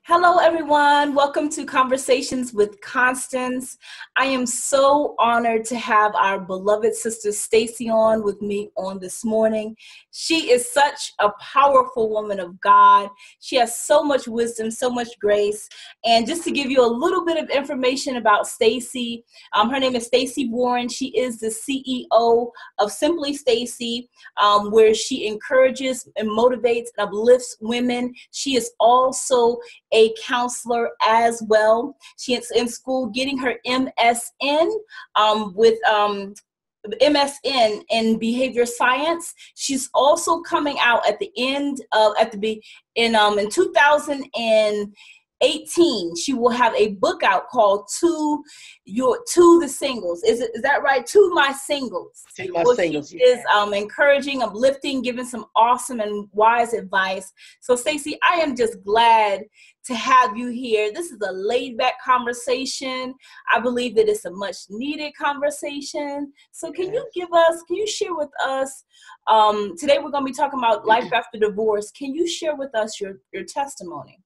Hello, everyone. Welcome to Conversations with Constance. I am so honored to have our beloved sister STACEY on with me on this morning. She is such a powerful woman of God. She has so much wisdom, so much grace. And just to give you a little bit of information about STACEY, her name is STACEY Warren. She is the CEO of Simply STACEY, where she encourages and motivates and uplifts women. She is also a counselor as well. She is in school getting her MSN with MSN in behavior science. She's also coming out at the end of in 2018. She will have a book out called To the Singles. Is that right? To My Singles. To My Singles. She is encouraging, uplifting, giving some awesome and wise advice. So STACEY, I am just glad to have you here. This is a laid back conversation. I believe that it's a much needed conversation. So can you share with us, today we're going to be talking about life after divorce. Can you share with us your testimony?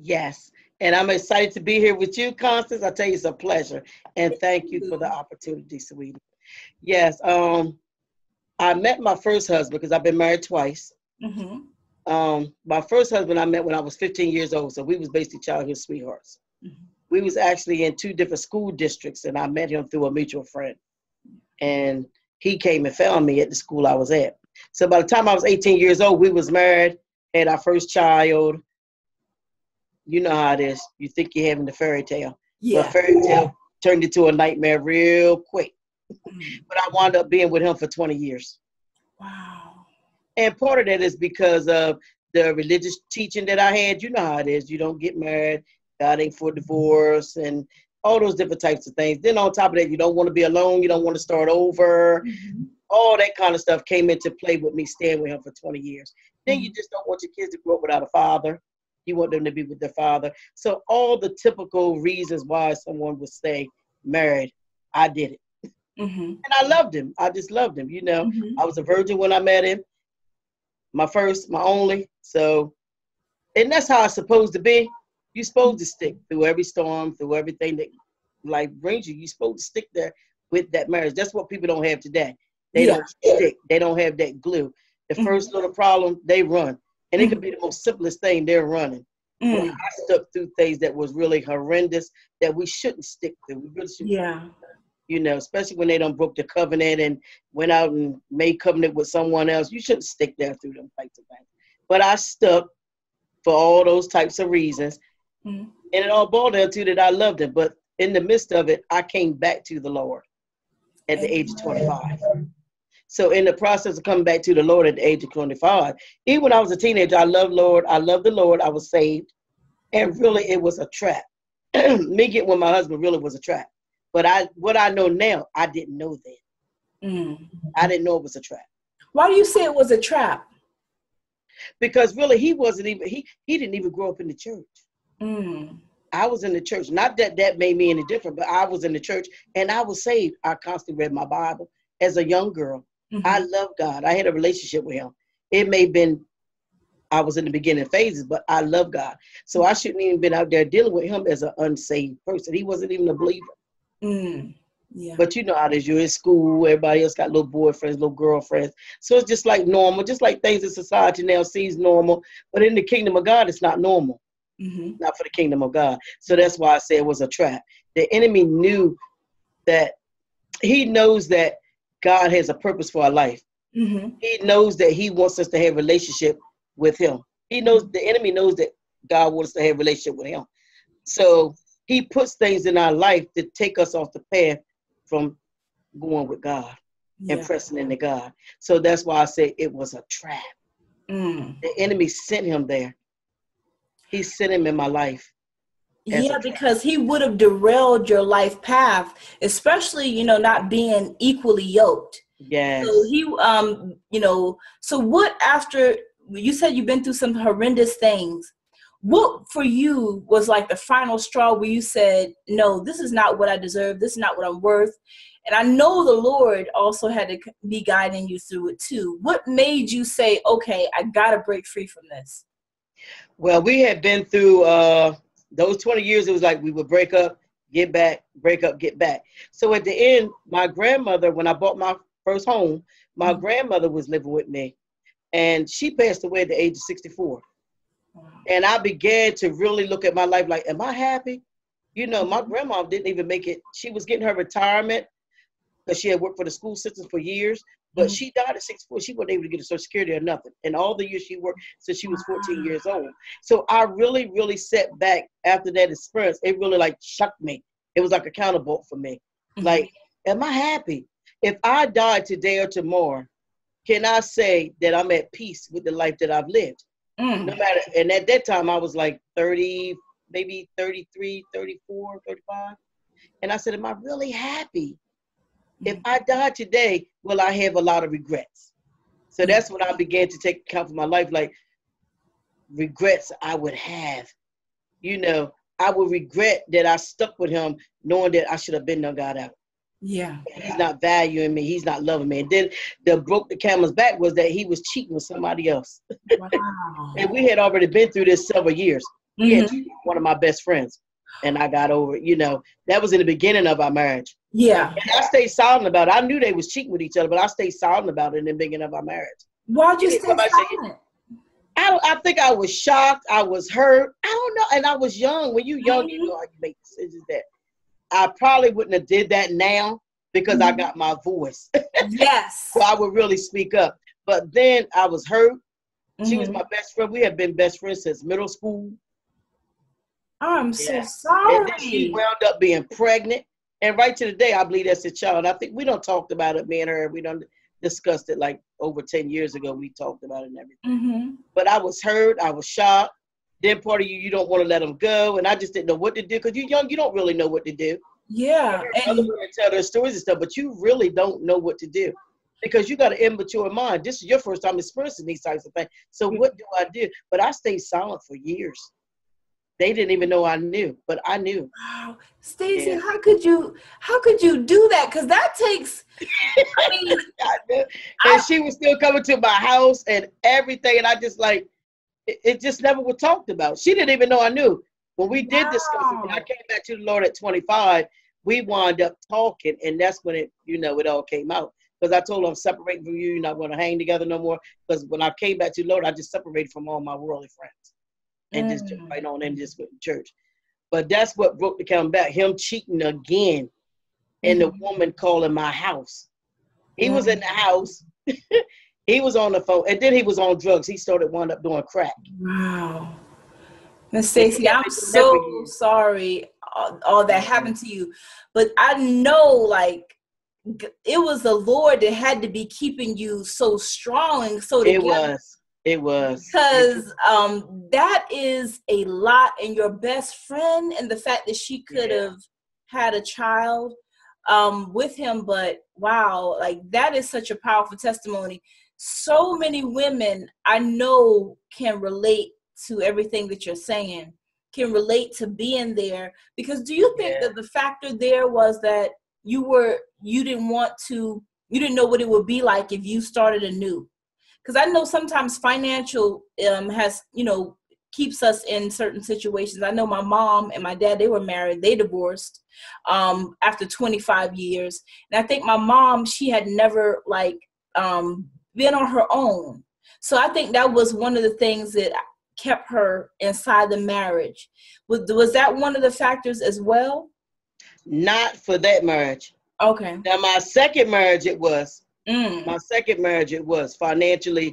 Yes. And I'm excited to be here with you, Constance. I tell you, it's a pleasure. And thank you for the opportunity, sweetie. Yes. I met my first husband because I've been married twice. Mm-hmm. My first husband I met when I was 15 years old. So we was basically childhood sweethearts. Mm-hmm. We was actually in two different school districts, and I met him through a mutual friend. And he came and found me at the school I was at. So by the time I was 18 years old, we was married, had our first child. You know how it is. You think you're having the fairy tale. Yeah. But fairy tale turned into a nightmare real quick. Mm-hmm. But I wound up being with him for 20 years. Wow. And part of that is because of the religious teaching that I had. You know how it is. You don't get married. God ain't for divorce and all those different types of things. Then on top of that, you don't want to be alone. You don't want to start over. Mm-hmm. All that kind of stuff came into play with me staying with him for 20 years. Then mm-hmm. you just don't want your kids to grow up without a father. You want them to be with their father. So all the typical reasons why someone would stay married, I did it. Mm-hmm. And I loved him. I just loved him. You know, mm-hmm. I was a virgin when I met him. My first, my only. So, and that's how it's supposed to be. You're supposed to stick through every storm, through everything that life brings you. You're supposed to stick there with that marriage. That's what people don't have today. They don't stick. They don't have that glue. The mm-hmm. first little problem, they run. And it could be the most simplest thing, they're running. Well, I stuck through things that was really horrendous that we shouldn't stick through. We really shouldn't. Yeah. You know, especially when they done broke the covenant and went out and made covenant with someone else. You shouldn't stick there through them types of things. But I stuck for all those types of reasons. Mm-hmm. And it all boiled down to that I loved him. But in the midst of it, I came back to the Lord at the age of 25. So in the process of coming back to the Lord at the age of 25, even when I was a teenager, I loved Lord. I loved the Lord. I was saved. And really, it was a trap. Me getting with my husband really was a trap. But what I know now, I didn't know then. Mm. I didn't know it was a trap. Why do you say it was a trap? Because really, he didn't even grow up in the church. Mm. I was in the church. Not that that made me any different, but I was in the church and I was saved. I constantly read my Bible as a young girl. Mm-hmm. I love God. I had a relationship with him. It may have been, I was in the beginning phases, but I love God. So I shouldn't even been out there dealing with him as an unsaved person. He wasn't even a believer. Mm. Yeah. But you know how it is. You're in school. Everybody else got little boyfriends, little girlfriends. So it's just like normal, just like things in society now sees normal. But in the kingdom of God, it's not normal. Mm-hmm. Not for the kingdom of God. So that's why I say it was a trap. The enemy knew that he knows that God has a purpose for our life. Mm-hmm. He knows that he wants us to have a relationship with him. He knows, the enemy knows that God wants us to have a relationship with him. So he puts things in our life to take us off the path from going with God and pressing into God. So that's why I say it was a trap. Mm. The enemy sent him there. He sent him in my life. Yeah, because he would have derailed your life path, especially, not being equally yoked. Yes. So he, so what after, you said you've been through some horrendous things. What for you was like the final straw where you said, no, this is not what I deserve. This is not what I'm worth. And I know the Lord also had to be guiding you through it too. What made you say, okay, I got to break free from this? Well, we had been through those 20 years. It was like we would break up, get back, break up, get back. So at the end, my grandmother, when I bought my first home, my grandmother was living with me, and she passed away at the age of 64. And I began to really look at my life like, am I happy? You know, my grandma didn't even make it. She was getting her retirement because she had worked for the school system for years, but she died at 64. She wasn't able to get a Social Security or nothing. And all the years she worked since she was 14 years old. So I really, really sat back after that experience. It really like shocked me. It was like a counterbolt for me. Like, am I happy? If I died today or tomorrow, can I say that I'm at peace with the life that I've lived? No matter, and at that time I was like 30, maybe 33, 34, 35. And I said, am I really happy? If I died today, will I have a lot of regrets? So that's when I began to take account for my life, like regrets I would have. You know, I would regret that I stuck with him knowing that I should have been done God out. Yeah. He's not valuing me. He's not loving me. And then the broke the camel's back was that he was cheating with somebody else. Wow. And we had already been through this several years. He had cheated with one of my best friends. And I got over it. You know, that was in the beginning of our marriage. Yeah. And I stayed silent about it. I knew they was cheating with each other, but I stayed silent about it in the beginning of our marriage. Why'd you stay silent? I think I was shocked. I was hurt. I don't know. And I was young. When you're young, you know how you make decisions that I probably wouldn't have did that now because I got my voice. Yes. So I would really speak up. But then I was hurt. She was my best friend. We have been best friends since middle school. I'm so sorry. And then she wound up being pregnant. And right to the day, I believe that's a child. I think we don't talked about it, me and her. We don't discussed it like over 10 years ago. We talked about it and everything. But I was hurt. I was shocked. Then part of you don't want to let them go. And I just didn't know what to do because you're young. You don't really know what to do. Yeah. And other women tell their stories and stuff, but you really don't know what to do because you got an immature mind. This is your first time experiencing these types of things. So what do I do? But I stayed silent for years. They didn't even know I knew, but I knew. Wow, Stacey, how could you do that? Because that takes. I mean, and she was still coming to my house and everything, and I just like it just never was talked about. She didn't even know I knew. When we did discuss it, when I came back to the Lord at 25, we wound up talking, and that's when it all came out. Because I told her I'm separating from you. You're not going to hang together no more. Because when I came back to the Lord, I just separated from all my worldly friends. And just jumped right on and just went to church. But that's what broke the camel back. Him cheating again. And the woman calling my house. He was in the house. He was on the phone. And then he was on drugs. He wound up doing crack. Wow. Miss Stacey, I'm so sorry all that happened to you. But I know, like, it was the Lord that had to be keeping you so strong and so together. It was. Because that is a lot. And your best friend and the fact that she could have had a child with him. But wow, like that is such a powerful testimony. So many women I know can relate to everything that you're saying, can relate to being there. Because do you think that the factor there was that you didn't know what it would be like if you started anew? Because I know sometimes financial keeps us in certain situations. I know my mom and my dad, they were married, they divorced after 25 years. And I think my mom, she had never been on her own. So I think that was one of the things that kept her inside the marriage. Was that one of the factors as well? Not for that marriage. Okay. Now my second marriage, it was. My second marriage, it was financially.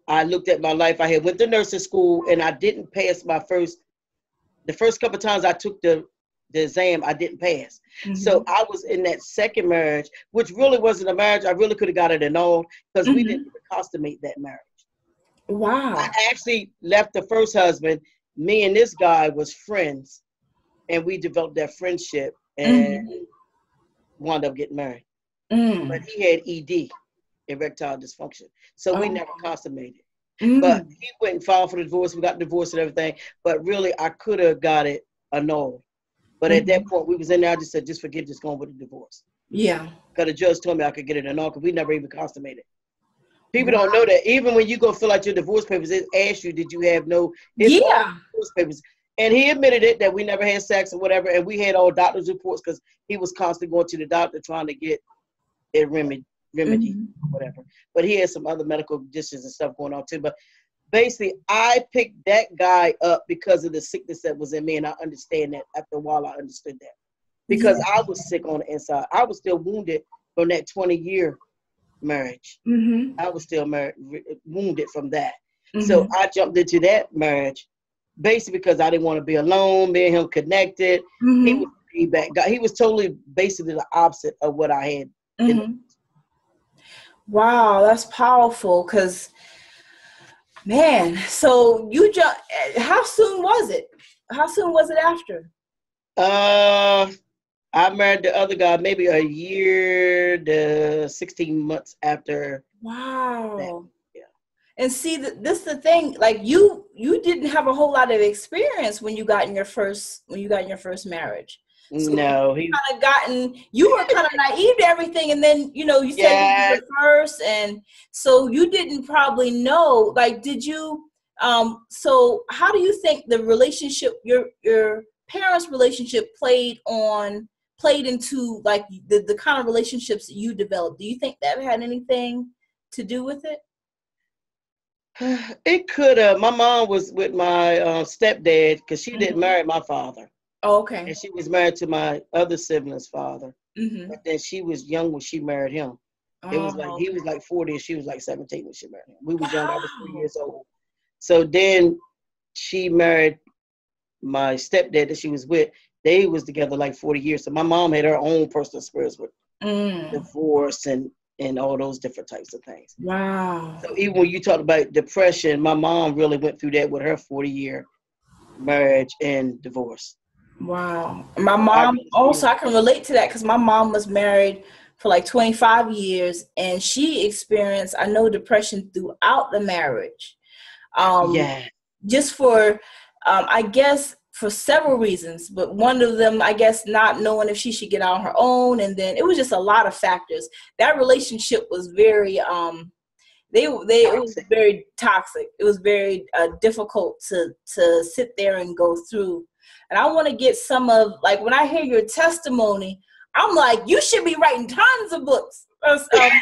I looked at my life. I had went to nursing school and I didn't pass the first couple of times I took the exam, I didn't pass. So I was in that second marriage, which really wasn't a marriage. I really could have got it annulled because we didn't consummate that marriage. Wow. I actually left the first husband. Me and this guy was friends and we developed that friendship and wound up getting married. But he had ED, erectile dysfunction. So we never consummated. But he went and filed for the divorce. We got divorced and everything. But really, I could have got it annulled. But at that point, we was in there. I just said, just going with the divorce. Yeah. Because the judge told me I could get it annulled because we never even consummated. People don't know that. Even when you go fill out your divorce papers, it asks you, did you have no divorce papers? And he admitted it, that we never had sex or whatever. And we had all doctor's reports because he was constantly going to the doctor trying to get a remedy or whatever. But he had some other medical conditions and stuff going on too. But basically, I picked that guy up because of the sickness that was in me. And I understand that. After a while, I understood that. Because I was sick on the inside. I was still wounded from that 20-year marriage. I was still wounded from that. So I jumped into that marriage basically because I didn't want to be alone, me and him connected. He was a feedback guy. He was totally basically the opposite of what I had. Wow, that's powerful. Because, man, so you jumped. How soon was it? How soon was it after? I married the other guy maybe a year to 16 months after. Wow. That. And see, this is the thing. Like you didn't have a whole lot of experience when you got in your first marriage. So no, you were kind of naive to everything, and then you said you were first, and so you didn't probably know. Like, did you? So how do you think the relationship, your parents' relationship, played into like the kind of relationships that you developed? Do you think that had anything to do with it? It could have. My mom was with my stepdad because she didn't marry my father. Oh, okay. And she was married to my other sibling's father. But then she was young when she married him. It was like he was like 40 and she was like 17 when she married him. We was young. I was 3 years old. So then she married my stepdad that she was with. They was together like 40 years. So my mom had her own personal experience with divorce and all those different types of things. Wow. So even when you talk about depression, my mom really went through that with her 40-year marriage and divorce. Wow. My mom also, I can relate to that because my mom was married for like 25 years and she experienced, I know, depression throughout the marriage. Just for, I guess, for several reasons, but one of them, I guess, not knowing if she should get out on her own, and then it was just a lot of factors. That relationship was very, it was very toxic. It was very difficult to sit there and go through. And I want to get some of, like, when I hear your testimony, I'm like, you should be writing tons of books. I'm serious.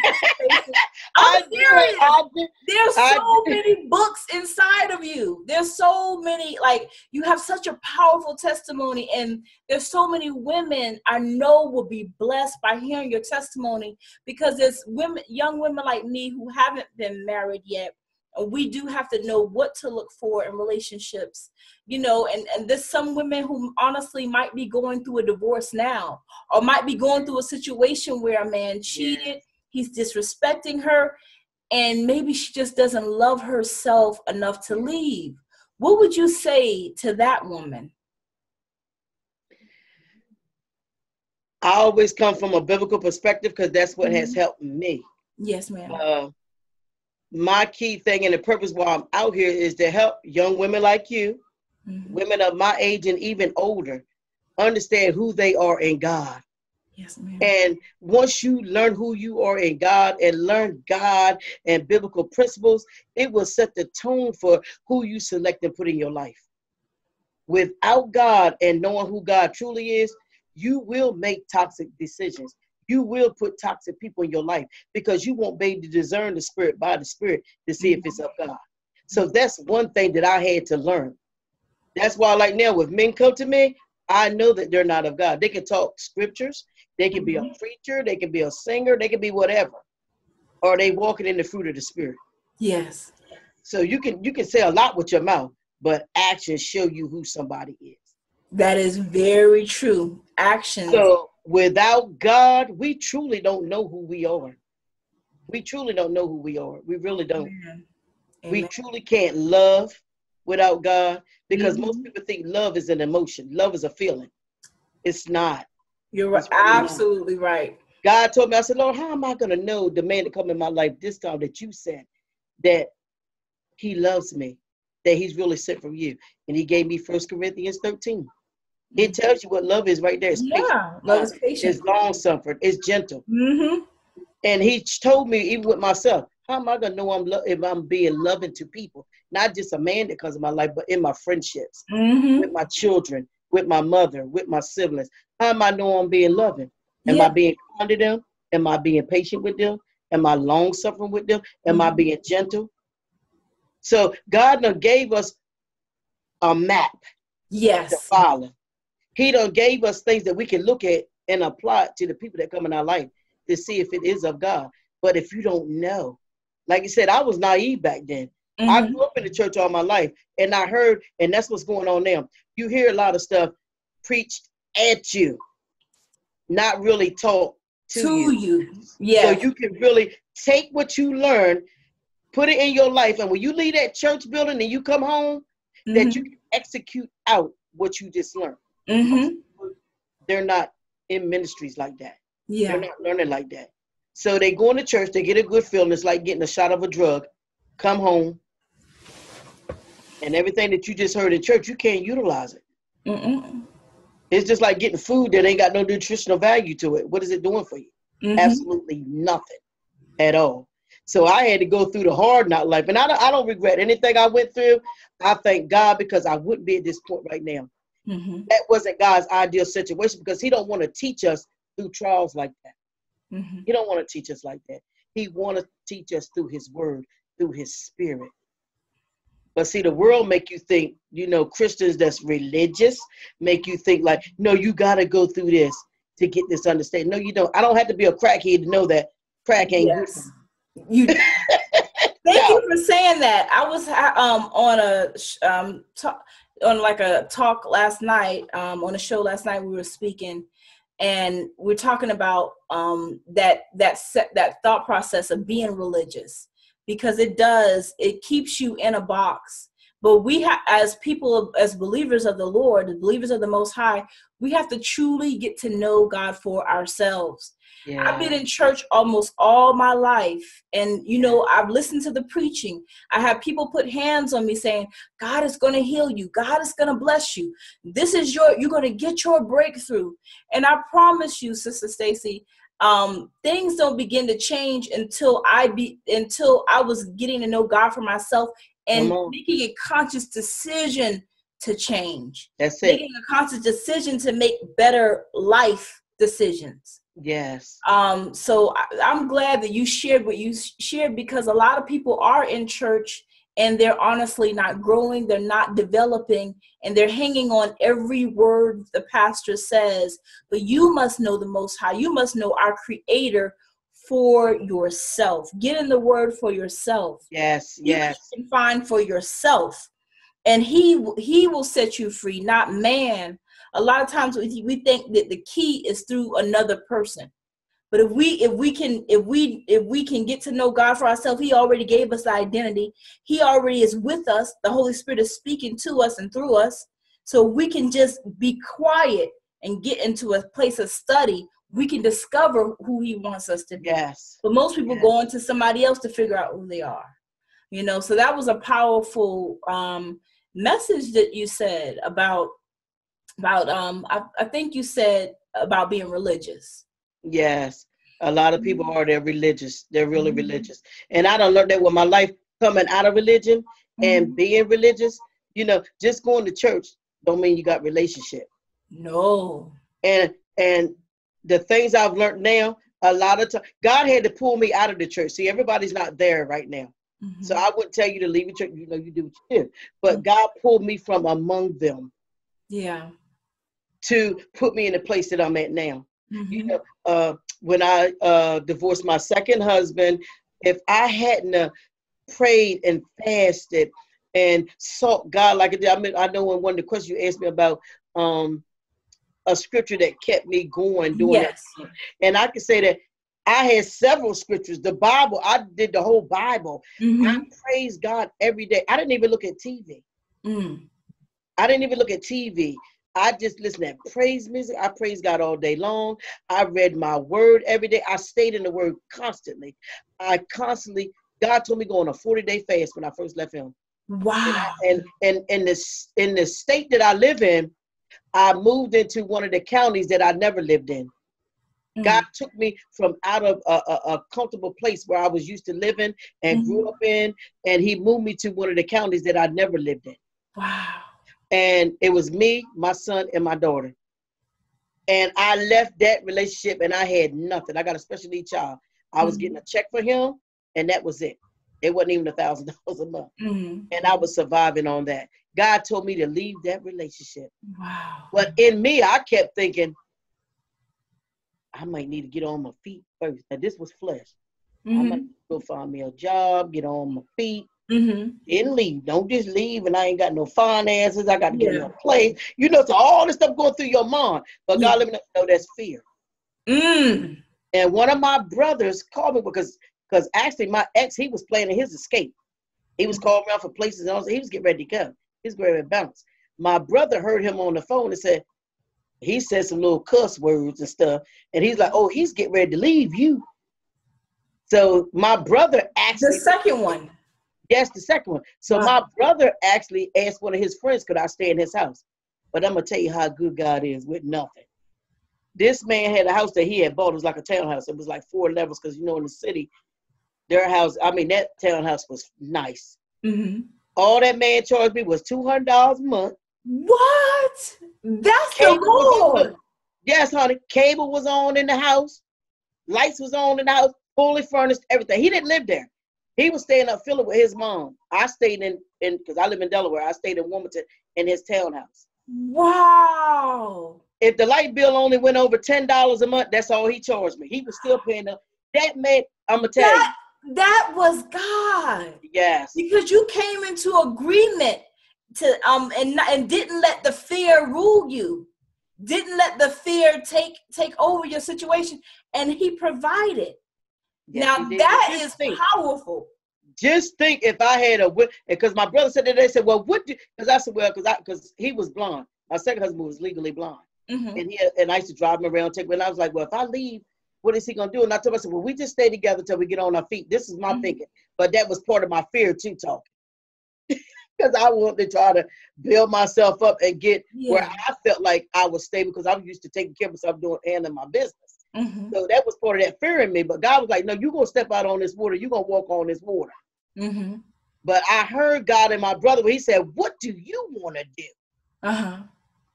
There's so many books inside of you. There's so many, like, you have such a powerful testimony, and there's so many women I know will be blessed by hearing your testimony, because there's young women like me who haven't been married yet. We do have to know what to look for in relationships, and there's some women who honestly might be going through a divorce now, or might be going through a situation where a man cheated, he's disrespecting her, and maybe she just doesn't love herself enough to leave. What would you say to that woman? I always come from a biblical perspective because that's what has helped me. Yes, ma'am. My key thing and the purpose why I'm out here is to help young women like you, women of my age and even older, understand who they are in God. Yes, ma'am. And once you learn who you are in God and learn God and biblical principles, it will set the tone for who you select and put in your life. Without God and knowing who God truly is, you will make toxic decisions. You will put toxic people in your life because you won't be able to discern the spirit by the spirit to see if it's of God. So that's one thing that I had to learn. That's why, like now, if men come to me, I know that they're not of God. They can talk scriptures. They can be a preacher. They can be a singer. They can be whatever. Or they walking in the fruit of the spirit. Yes. So you can say a lot with your mouth, but actions show you who somebody is. That is very true. Actions. So without God, we truly don't know who we are. We truly don't know who we are. We really don't. Amen. We truly can't love without God because most people think love is an emotion. Love is a feeling. It's not. You're right. Absolutely right. God told me, I said, Lord, how am I going to know the man to come in my life this time that you said that he loves me, that he's really sent from you? And he gave me 1 Corinthians 13. It tells you what love is right there. It's patient. Love is patient. It's long-suffering. It's gentle. And he told me, even with myself, How am I gonna know if I'm being loving to people? Not just a man that comes in my life, but in my friendships, with my children, with my mother, with my siblings. How am I know I'm being loving? Am I being kind to them? Am I being patient with them? Am I long suffering with them? Am I being gentle? So God done gave us a map to follow. He done gave us things that we can look at and apply to the people that come in our life to see if it is of God. But if you don't know, like you said, I was naive back then. I grew up in the church all my life, and I heard, and that's what's going on now. You hear a lot of stuff preached at you, not really taught to you. So you can really take what you learn, put it in your life, and when you leave that church building and you come home, that you can execute out what you just learned. They're not in ministries like that. They're not learning like that. So they go into church, they get a good feeling. It's like getting a shot of a drug. Come home, and everything that you just heard in church, you can't utilize it. It's just like getting food that ain't got no nutritional value to it. What is it doing for you? Absolutely nothing at all. So I had to go through the hard knock life, and I don't regret anything I went through. I thank God, because I wouldn't be at this point right now. That wasn't God's ideal situation, because he don't want to teach us through trials like that. He don't want to teach us like that. He want to teach us through his word, through his spirit. But see, the world make you think, Christians that's religious make you think like, no, you got to go through this to get this understanding. No, you don't. I don't have to be a crackhead to know that crack ain't good. Thank you for saying that. I was on a talk last night, on a show last night. We were speaking, and we're talking about that thought process of being religious, because it keeps you in a box. But we have, as people, as believers of the Lord, as believers of the Most High, we have to truly get to know God for ourselves. I've been in church almost all my life, and I've listened to the preaching. I have people put hands on me saying, God is going to heal you. God is going to bless you. You're going to get your breakthrough. And I promise you, Sister Stacy, things don't begin to change until I was getting to know God for myself and making a conscious decision to change. That's it. Making a conscious decision to make better life decisions. Yes. So I'm glad that you shared what you shared, because a lot of people are in church and they're honestly not growing, they're not developing, and they're hanging on every word the pastor says. But you must know the Most High. You must know our Creator for yourself. Get in the word for yourself. Yes. You can find for yourself, and he will set you free, not man. A lot of times we think that the key is through another person. But if we can get to know God for ourselves, he already gave us the identity. He already is with us. The Holy Spirit is speaking to us and through us. So we can just be quiet and get into a place of study. We can discover who he wants us to be. Yes. But most people go into somebody else to figure out who they are. So that was a powerful message that you said about I think you said about being religious. Yes. A lot of people they're religious. They're really religious. And I done learned that with my life coming out of religion and being religious. Just going to church don't mean you got relationship. No. And the things I've learned now, a lot of time, God had to pull me out of the church. See, everybody's not there right now. So I wouldn't tell you to leave the church. You do what you do. But God pulled me from among them. Yeah. To put me in the place that I'm at now. When I divorced my second husband, if I hadn't prayed and fasted and sought God like I did, I know in one of the questions you asked me about a scripture that kept me going doing that. And I can say that I had several scriptures. The Bible, I did the whole Bible. I praise God every day. I didn't even look at TV. I didn't even look at TV. I just listened to praise music. I praise God all day long. I read my word every day. I stayed in the word constantly. God told me to go on a 40-day fast when I first left him. Wow. And in the state that I live in, I moved into one of the counties that I never lived in. God took me from out of a comfortable place where I was used to living and grew up in, and he moved me to one of the counties that I never lived in. Wow. And it was me, my son, and my daughter. And I left that relationship and I had nothing. I got a special needs child. I was getting a check for him, and that was it. It wasn't even $1,000 a month. And I was surviving on that. God told me to leave that relationship. Wow. But in me, I kept thinking, I might need to get on my feet first. Now, this was flesh. I might go find me a job, get on my feet, then leave. Don't just leave and I ain't got no finances. I got to get in a place. You know, so all this stuff going through your mind. But God let me know that's fear. And one of my brothers called me because actually my ex, he was planning his escape. He was calling around for places. And he was getting ready to go. He was ready to bounce. My brother heard him on the phone and said, he said some little cuss words and stuff. And he's like, oh, he's getting ready to leave you. So my brother actually. The second one. Yes, the second one. So my brother actually asked one of his friends, could I stay in his house? But I'm going to tell you how good God is with nothing. This man had a house that he had bought. It was like a townhouse. It was like 4 levels because, you know, in the city, their house, I mean, that townhouse was nice. All that man charged me was $200 a month. What? That's the Lord. Yes, honey. Cable was on in the house. Lights was on in the house. Fully furnished, everything. He didn't live there. He was staying up Philly with his mom. I stayed in because I live in Delaware. I stayed in Wilmington in his townhouse. Wow. If the light bill only went over $10 a month, that's all he charged me. He was still paying them. That man, I'm going to tell you. That was God. Yes. Because you came into agreement to and didn't let the fear rule you. Didn't let the fear take over your situation. And he provided. Yes, now that is powerful. Just think if I had because my brother said that, they said, well, because I said, well, because he was blonde. My second husband was legally blind. And I used to drive him around, and I was like, well, if I leave, what is he going to do? And I told myself, well, we just stay together till we get on our feet. This is my thinking. But that was part of my fear too, talking. Because I wanted to try to build myself up and get where I felt like I was stable because I was used to taking care of myself, handling my business. So that was part of that fear in me. But God was like, no, you're going to step out on this water. You're going to walk on this water. But I heard God and my brother, he said, what do you want to do?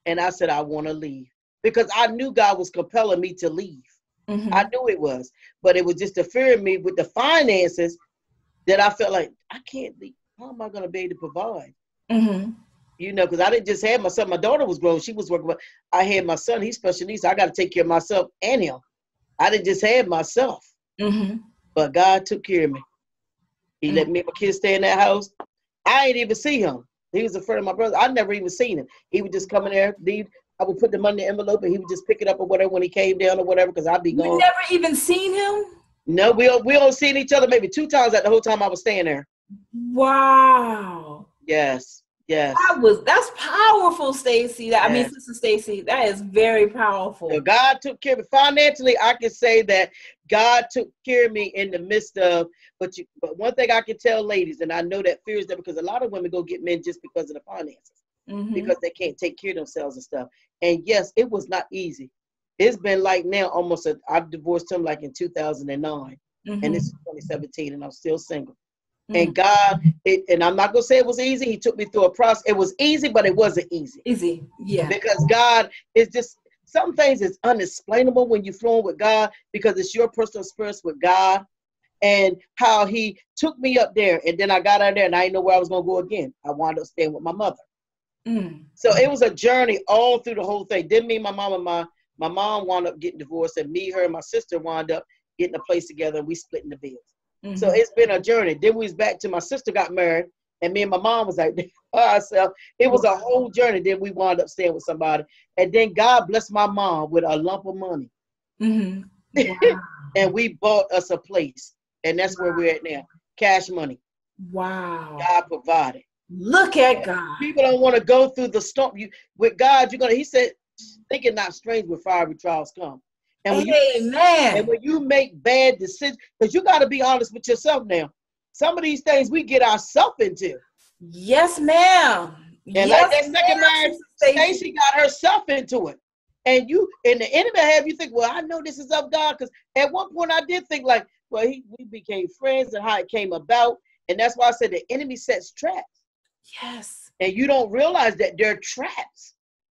And I said, I want to leave. Because I knew God was compelling me to leave. I knew it was. But it was just the fear in me with the finances that I felt like, I can't leave. How am I going to be able to provide? You know, because I didn't just have my son. My daughter was grown. She was working. But I had my son. He's special needs. So I got to take care of myself and him. I didn't just have myself. But God took care of me. He let me and my kids stay in that house. I ain't even see him. He was a friend of my brother. I never even seen him. He would just come in there, leave. I would put the money in the envelope, and he would just pick it up or whatever when he came down or whatever, because I'd be gone. You never even seen him? No, we only seen each other maybe 2 times at the whole time I was staying there. Wow. Yes. Yes. That's powerful, STACEY. I mean, Sister STACEY, that is very powerful. So God took care of me. Financially, I can say that God took care of me in the midst of, but one thing I can tell ladies, and I know that fear is there because a lot of women go get men just because of the finances, because they can't take care of themselves and stuff. And yes, it was not easy. It's been like now almost, I've divorced him like in 2009, and this is 2017, and I'm still single. And God, and I'm not going to say it was easy. He took me through a process. It was easy, but it wasn't easy. Easy, yeah. Because God is just, some things is unexplainable when you're flowing with God because it's your personal experience with God and how he took me up there. And then I got out there and I didn't know where I was going to go again. I wound up staying with my mother. So it was a journey all through the whole thing. Then me, my mom, and my mom wound up getting divorced, and me, her, and my sister wound up getting a place together, and we splitting the bills. So it's been a journey. Then we was back to my sister got married, and me and my mom was like by ourselves. It was a whole journey. Then we wound up staying with somebody, and then God blessed my mom with a lump of money, and we bought us a place, and that's where we're at now. Cash money. Wow. God provided. Look at God. People don't want to go through the storm. With God, you're gonna. He said, "Think it not strange when fiery trials come." And when you make bad decisions, because you got to be honest with yourself now. Some of these things we get ourselves into. Yes, ma'am. And like that second marriage, STACEY got herself into it. And the enemy have you think, well, I know this is of God, because at one point I did think like, well, we became friends and how it came about. And that's why I said the enemy sets traps. Yes. And you don't realize that they're traps.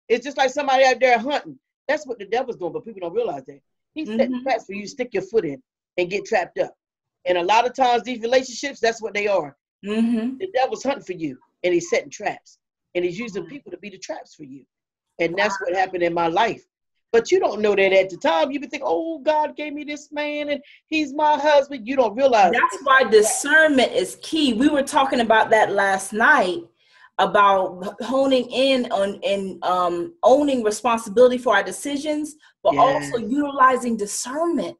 It's just like somebody out there hunting. That's what the devil's doing, but people don't realize that. He's setting traps for you to stick your foot in and get trapped up. And a lot of times these relationships, that's what they are. The devil's hunting for you, and he's setting traps. And he's using people to be the traps for you. And that's what happened in my life. But you don't know that at the time. You be thinking, oh, God gave me this man and he's my husband. You don't realize. That's why discernment is key. We were talking about that last night, about honing in on and owning responsibility for our decisions, but also utilizing discernment.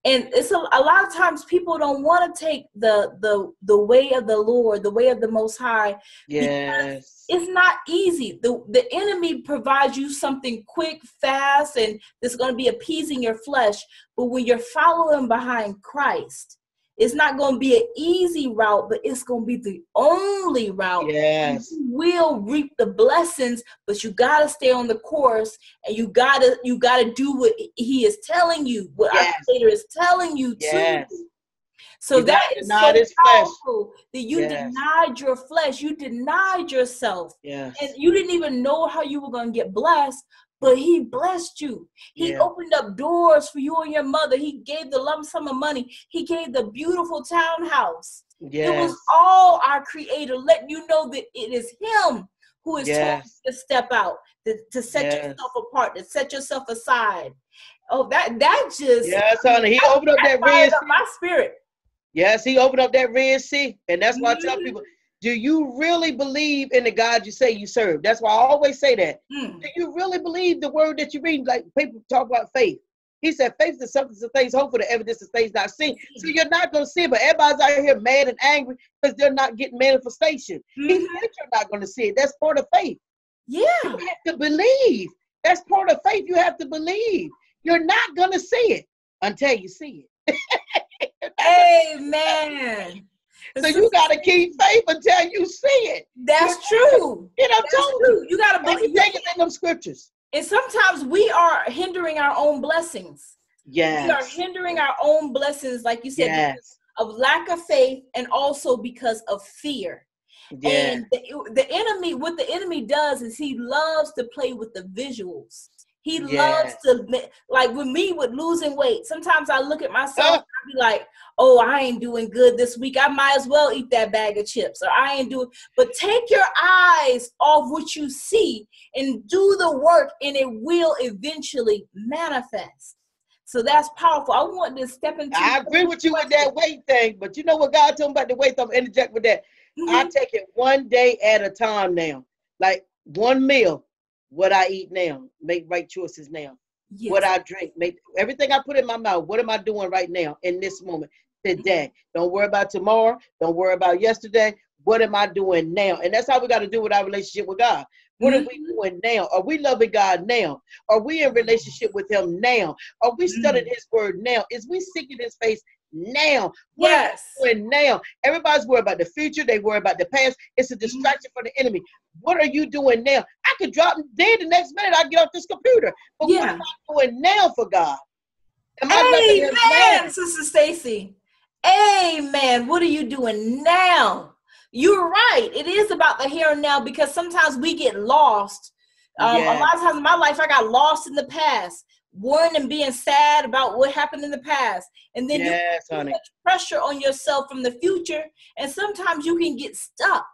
And it's a lot of times people don't want to take the way of the Lord, the way of the Most High. Yes. It's not easy. The enemy provides you something quick, fast, and it's going to be appeasing your flesh. But when you're following behind Christ, it's not going to be an easy route, but it's going to be the only route. Yes. You will reap the blessings, but you got to stay on the course, and you got to do what he is telling you, what our Creator is telling you to do. So that is so powerful that you denied your flesh. You denied yourself. Yes. And you didn't even know how you were going to get blessed, but he blessed you. He opened up doors for you and your mother. He gave the lump sum of money. He gave the beautiful townhouse. It was all our Creator letting you know that it is him who is telling you to step out, to set yourself apart, to set yourself aside. Oh, that just... Yes, honey. He opened up that Red Sea. My spirit. Yes, he opened up that Red Sea. And that's why I tell people, do you really believe in the God you say you serve? That's why I always say that. Do you really believe the word that you read? Like people talk about faith. He said faith is the substance of things hoped for, the evidence of things not seen. So you're not going to see it, but everybody's out here mad and angry because they're not getting manifestation. He said you're not going to see it. That's part of faith. Yeah. You have to believe. That's part of faith. You have to believe. You're not going to see it until you see it. Amen. So you got to keep faith until you see it. That's true. You know, true. You got to believe. Take it in them scriptures. And sometimes we are hindering our own blessings. Yes. We are hindering our own blessings, like you said, because of lack of faith and also because of fear. And the enemy, what the enemy does is he loves to play with the visuals. He loves to, like with me with losing weight. Sometimes I look at myself and I be like, oh, I ain't doing good this week. I might as well eat that bag of chips, or I ain't doing. But take your eyes off what you see and do the work, and it will eventually manifest. So that's powerful. I want to step into. I agree with you with that weight thing, but you know what God told me about the weight? I'm interject with that. I take it one day at a time now. Like one meal. What I eat now, make right choices now. Yes. What I drink, make everything I put in my mouth. What am I doing right now in this moment, today? Don't worry about tomorrow. Don't worry about yesterday. What am I doing now? And that's how we got to do with our relationship with God. What are we doing now? Are we loving God now? Are we in relationship with him now? Are we studying his word now? Is we seeking his face now? What are we doing now? Everybody's worried about the future. They worry about the past. It's a distraction for the enemy. What are you doing now? I could drop dead the next minute. I get off this computer. But what am I doing now for God? Am I loving him now? Sister Stacy. Amen. What are you doing now? You're right. It is about the here and now, because sometimes we get lost. A lot of times in my life, I got lost in the past, worrying and being sad about what happened in the past. And then you put much pressure on yourself from the future, and sometimes you can get stuck.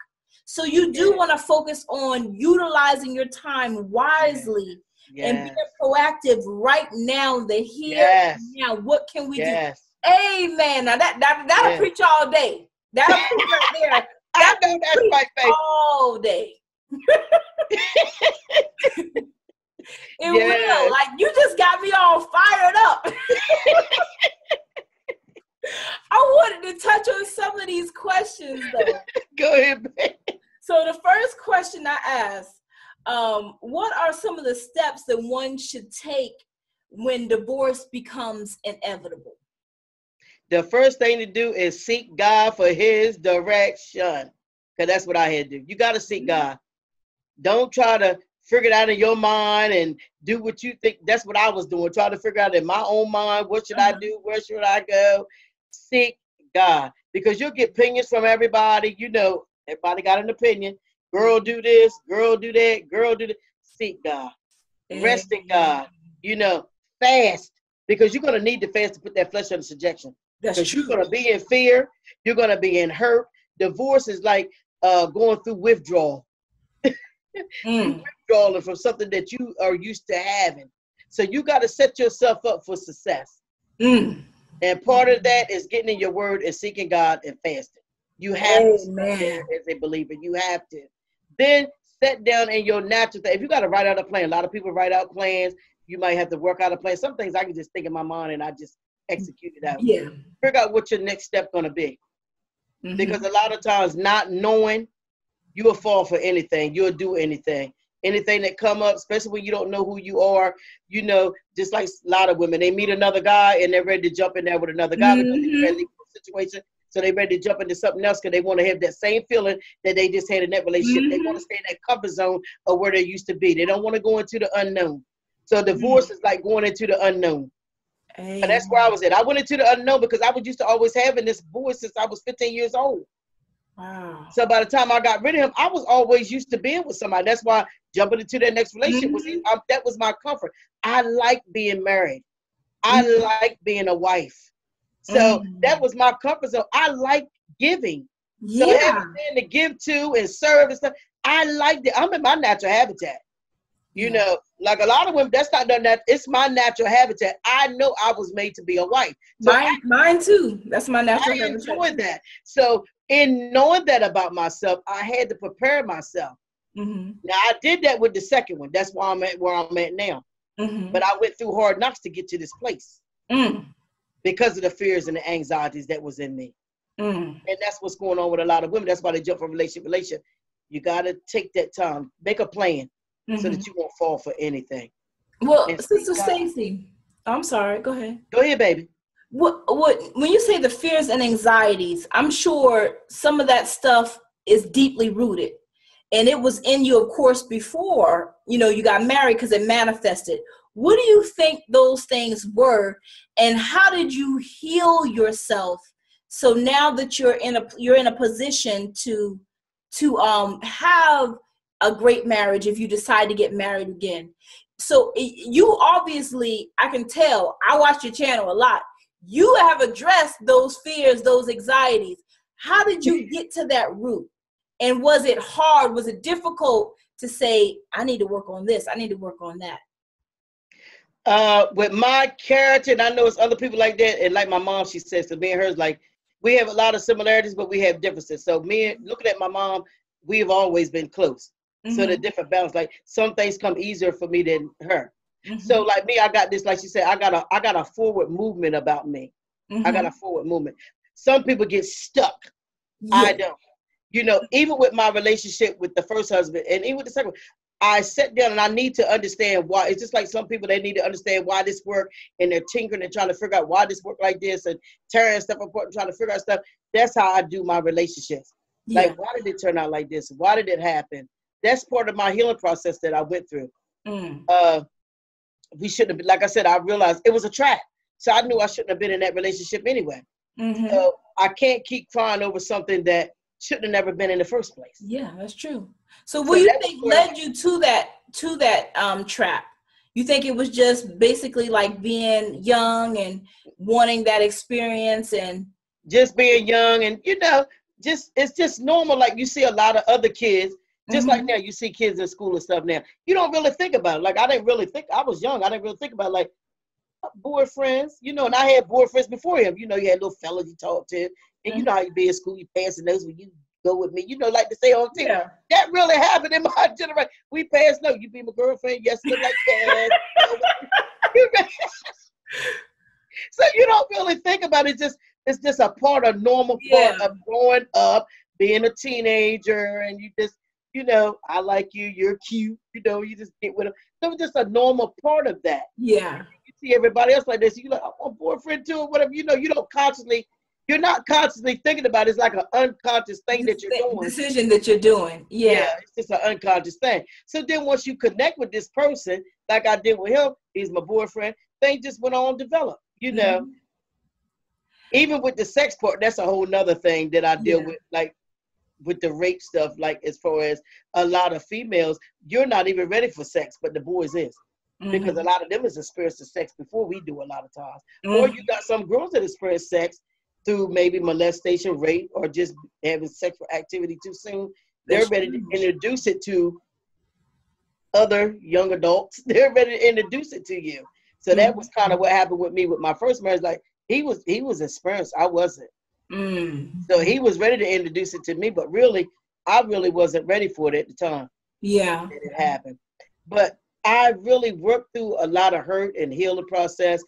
So you do want to focus on utilizing your time wisely and being proactive right now, the here and now. What can we do? Amen. Now that'll preach all day. That'll preach right there. I know that's my favorite. All day. It will. Like, you just got me all fired up. I wanted to touch on some of these questions, though. Go ahead, babe. So the first question I asked, what are some of the steps that one should take when divorce becomes inevitable? The first thing to do is seek God for his direction. Because that's what I had to do. You got to seek God. Don't try to figure it out in your mind and do what you think. That's what I was doing, trying to figure out in my own mind, what should I do? Where should I go? Seek God, because you'll get opinions from everybody. You know, everybody got an opinion. Girl, do this. Girl, do that. Girl, do that. Seek God. Rest in God. You know, fast, because you're going to need to fast to put that flesh under subjection. That's true. You're going to be in fear. You're going to be in hurt. Divorce is like going through withdrawal. You're withdrawing from something that you are used to having. So you got to set yourself up for success. And part of that is getting in your word and seeking God and fasting. You have to, as a believer, you have to. Then set down in your natural thing. If you got to write out a plan, a lot of people write out plans. You might have to work out a plan. Some things I can just think in my mind and I just execute it out. Yeah. Figure out what your next step going to be. Because a lot of times not knowing, you'll fall for anything. You'll do anything. Anything that come up, especially when you don't know who you are, you know, just like a lot of women, they meet another guy and they're ready to jump in there with another guy because they're ready to leave the situation. So they're ready to jump into something else because they want to have that same feeling that they just had in that relationship. They want to stay in that comfort zone of where they used to be. They don't want to go into the unknown. So divorce is like going into the unknown. And that's where I was at. I went into the unknown because I was used to always having this boy since I was 15 years old. Wow. So by the time I got rid of him, I was always used to being with somebody. That's why jumping into that next relationship that was my comfort. I like being married. I like being a wife. So that was my comfort zone. I like giving. So having to give to and serve and stuff, I like that. I'm in my natural habitat. You know, like a lot of women, that's not done that. It's my natural habitat. I know I was made to be a wife. So mine too. That's my natural habitat. I enjoy that. So in knowing that about myself, I had to prepare myself. Now I did that with the second one. That's why I'm at where I'm at now. But I went through hard knocks to get to this place because of the fears and the anxieties that was in me. And that's what's going on with a lot of women. That's why they jump from relationship to relationship. You got to take that time, make a plan so that you won't fall for anything. Well, Sister Stacy, I'm sorry. Go ahead. Go ahead, baby. What when you say the fears and anxieties, I'm sure some of that stuff is deeply rooted. And it was in you, of course, before, you know, you got married because it manifested. What do you think those things were? And how did you heal yourself? So now that you're in a position to have a great marriage if you decide to get married again. So you obviously, I can tell, I watch your channel a lot. You have addressed those fears, those anxieties. How did you get to that root? And was it hard? Was it difficult to say, I need to work on this, I need to work on that? With my character, and I know it's other people like that, and like my mom, she says, so me and hers, like, we have a lot of similarities, but we have differences. So me, looking at my mom, we've always been close. So the different balance, like some things come easier for me than her. So like me, I got this, like she said, I got a forward movement about me. I got a forward movement. Some people get stuck. I don't. You know, even with my relationship with the first husband and even with the second one, I sat down and I need to understand why. It's just like some people, they need to understand why this work, and they're tinkering and trying to figure out why this work like this and tearing stuff apart and trying to figure out stuff. That's how I do my relationships. Like, why did it turn out like this? Why did it happen? That's part of my healing process that I went through. We shouldn't have been, like I said, I realized it was a trap. So I knew I shouldn't have been in that relationship anyway. So I can't keep crying over something that shouldn't have never been in the first place. Yeah, that's true. So what do you think led you to that trap? You think it was just basically like being young and wanting that experience and just being young and, you know, it's just normal. Like you see a lot of other kids, just like now you see kids in school and stuff now. You don't really think about it. Like I didn't really think, I was young. I didn't really think about it, like boyfriends, you know, and I had boyfriends before him. You know, you had little fellas you talk to. And you know how you be in school, you passing those when you go with me. You know, like to say on TV. Yeah. That really happened in my generation. We passed, no, you be my girlfriend, yes, look like that. So you don't really think about it. It's just a part of normal part of growing up, being a teenager, and you just, you know, I like you, you're cute, you know, you just get with them. So it's just a normal part of that. Yeah. You see everybody else like this, you like, I want a boyfriend too, or whatever, you know, you don't consciously you're not constantly thinking about it. It's like an unconscious thing that you're doing. Decision that you're doing. Yeah. It's just an unconscious thing. So then once you connect with this person, like I did with him, he's my boyfriend, things just went on to develop, you know. Mm-hmm. Even with the sex part, that's a whole nother thing that I deal with, like with the rape stuff, like as far as a lot of females, you're not even ready for sex, but the boys is. Mm-hmm. Because a lot of them is experiencing sex before we do a lot of times. Mm-hmm. Or you got some girls that experience sex through maybe molestation, rape, or just having sexual activity too soon. They're ready to introduce it to other young adults. They're ready to introduce it to you. So that was kind of what happened with me with my first marriage. Like he was experienced. I wasn't. So he was ready to introduce it to me, but really, I really wasn't ready for it at the time. Yeah. That it happened. But I really worked through a lot of hurt and healing process.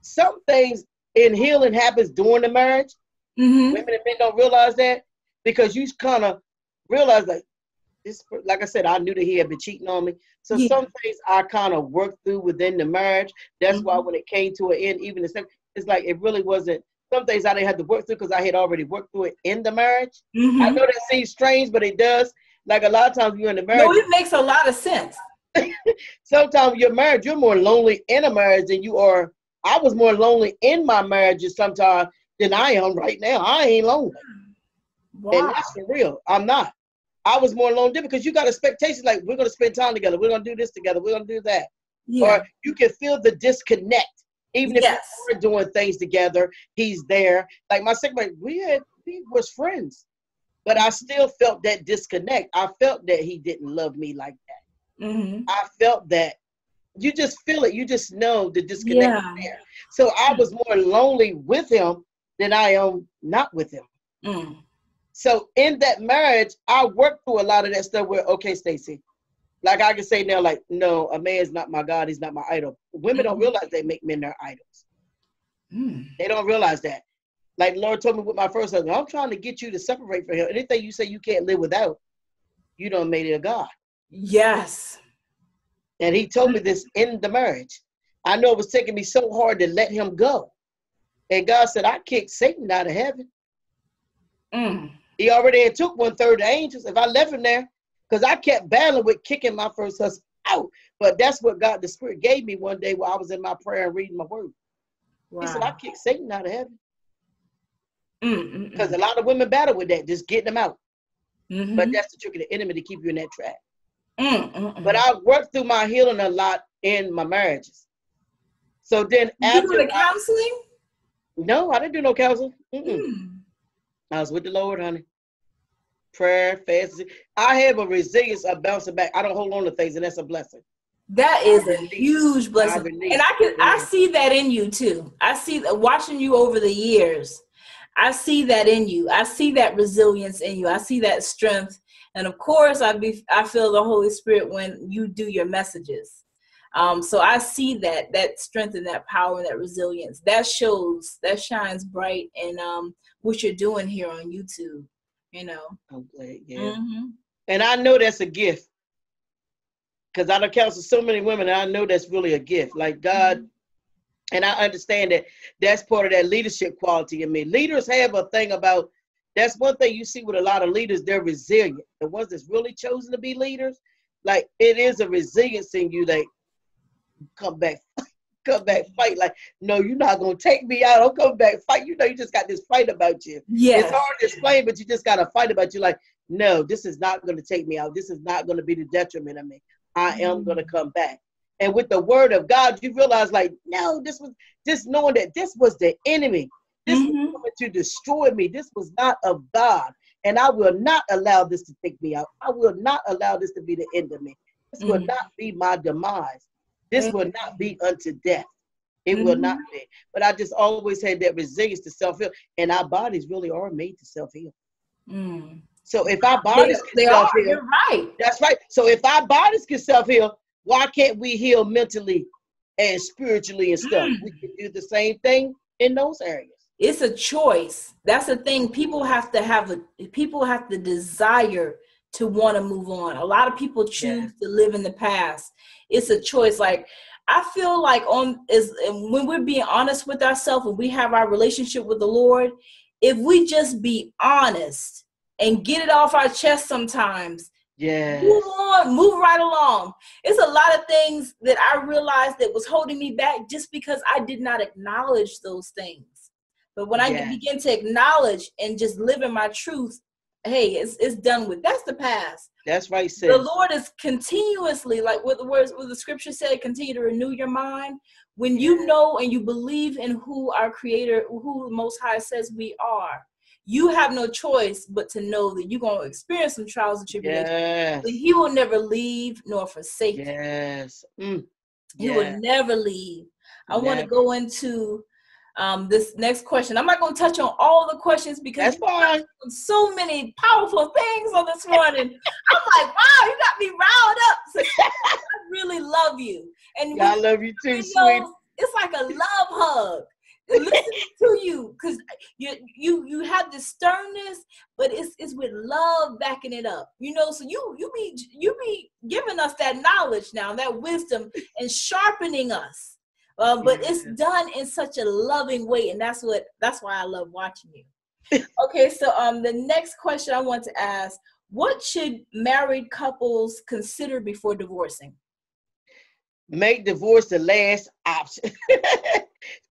Some things in healing happens during the marriage. Mm-hmm. Women and men don't realize that because you kind of realize like this. Like I said, I knew that he had been cheating on me. So some things I kind of worked through within the marriage. That's why when it came to an end, even it's like it really wasn't. Some things I didn't have to work through because I had already worked through it in the marriage. Mm-hmm. I know that seems strange, but it does. Like a lot of times you're in the marriage. No, it makes a lot of sense. Sometimes you're married, you're more lonely in a marriage than you are. I was more lonely in my marriages sometimes than I am right now. I ain't lonely. Wow. And that's for real. I'm not. I was more lonely because you got expectations like we're going to spend time together. We're going to do this together. We're going to do that. Yeah. Or you can feel the disconnect. Even if we were doing things together, he's there. Like my second marriage, we was friends. But I still felt that disconnect. I felt that he didn't love me like that. Mm-hmm. I felt that. You just feel it. You just know the disconnect is there. So I was more lonely with him than I am not with him. Mm. So in that marriage, I worked through a lot of that stuff where, okay, Stacey, like I can say now, like, no, a man is not my God. He's not my idol. Women don't realize they make men their idols. Mm. They don't realize that. Like the Lord told me with my first husband, I'm trying to get you to separate from him. Anything you say you can't live without, you done made it a God. Yes. And he told me this in the marriage. I know it was taking me so hard to let him go. And God said, I kicked Satan out of heaven. Mm. He already had took 1/3 of the angels. If I left him there, because I kept battling with kicking my first husband out. But that's what God, the Spirit, gave me one day while I was in my prayer and reading my word. Wow. He said, I kicked Satan out of heaven. Because a lot of women battle with that, just getting them out. Mm-hmm. But that's the trick of the enemy to keep you in that track. But I worked through my healing a lot in my marriages. So then after you do the counseling? No, I didn't do no counseling. I was with the Lord, honey. Prayer, fasting. I have a resilience of bouncing back. I don't hold on to things, and that's a blessing. That is a huge blessing. And I see that in you too. I see that watching you over the years. I see that in you. I see that resilience in you. I see that strength. And of course, I feel the Holy Spirit when you do your messages. So I see that strength and that power and that resilience. That shines bright in what you're doing here on YouTube. You know. I'm glad, yeah. Mm-hmm. And I know that's a gift. Because I don't counsel so many women, and I know that's really a gift. Like God, and I understand that that's part of that leadership quality in me. Leaders have a thing about, that's one thing you see with a lot of leaders, they're resilient. The ones that's really chosen to be leaders, like it is a resilience in you. Like, come back, fight. Like, no, you're not going to take me out. I'll come back, fight. You know, you just got this fight about you. Yeah. It's hard to explain, but you just got to fight about you. Like, no, this is not going to take me out. This is not going to be the detriment of me. I am going to come back. And with the word of God, you realize like, no, this was just knowing that this was the enemy. This was coming to destroy me. This was not of God. And I will not allow this to take me out. I will not allow this to be the end of me. This will not be my demise. This will not be unto death. It will not be. But I just always had that resilience to self-heal. And our bodies really are made to self-heal. So if our bodies can self-heal, you're right. That's right. So if our bodies can self-heal, why can't we heal mentally and spiritually and stuff? We can do the same thing in those areas. It's a choice. That's the thing. People have to desire to want to move on. A lot of people choose to live in the past. It's a choice. Like I feel like when we're being honest with ourselves and we have our relationship with the Lord, if we just be honest and get it off our chest sometimes, move on, move right along. It's a lot of things that I realized that was holding me back just because I did not acknowledge those things. But when I begin to acknowledge and just live in my truth, hey, it's done with. That's the past. That's right, sis. The Lord is continuously, like what the scripture said, continue to renew your mind. When you know and you believe in who our Creator, who the Most High says we are, you have no choice but to know that you're going to experience some trials and tribulations. Yes. But He will never leave nor forsake you. Yes. He will never leave. I want to go into this next question. I'm not going to touch on all the questions because you touched on so many powerful things on this morning. I'm like, wow, you got me riled up. So I really love you. And I love you too, sweet. It's like a love hug. Listening to you, because you have this sternness, but it's with love backing it up. So you be giving us that knowledge now, that wisdom, and sharpening us. But it's done in such a loving way, and that's why I love watching you. Okay, so the next question I want to ask: what should married couples consider before divorcing? Make divorce the last option,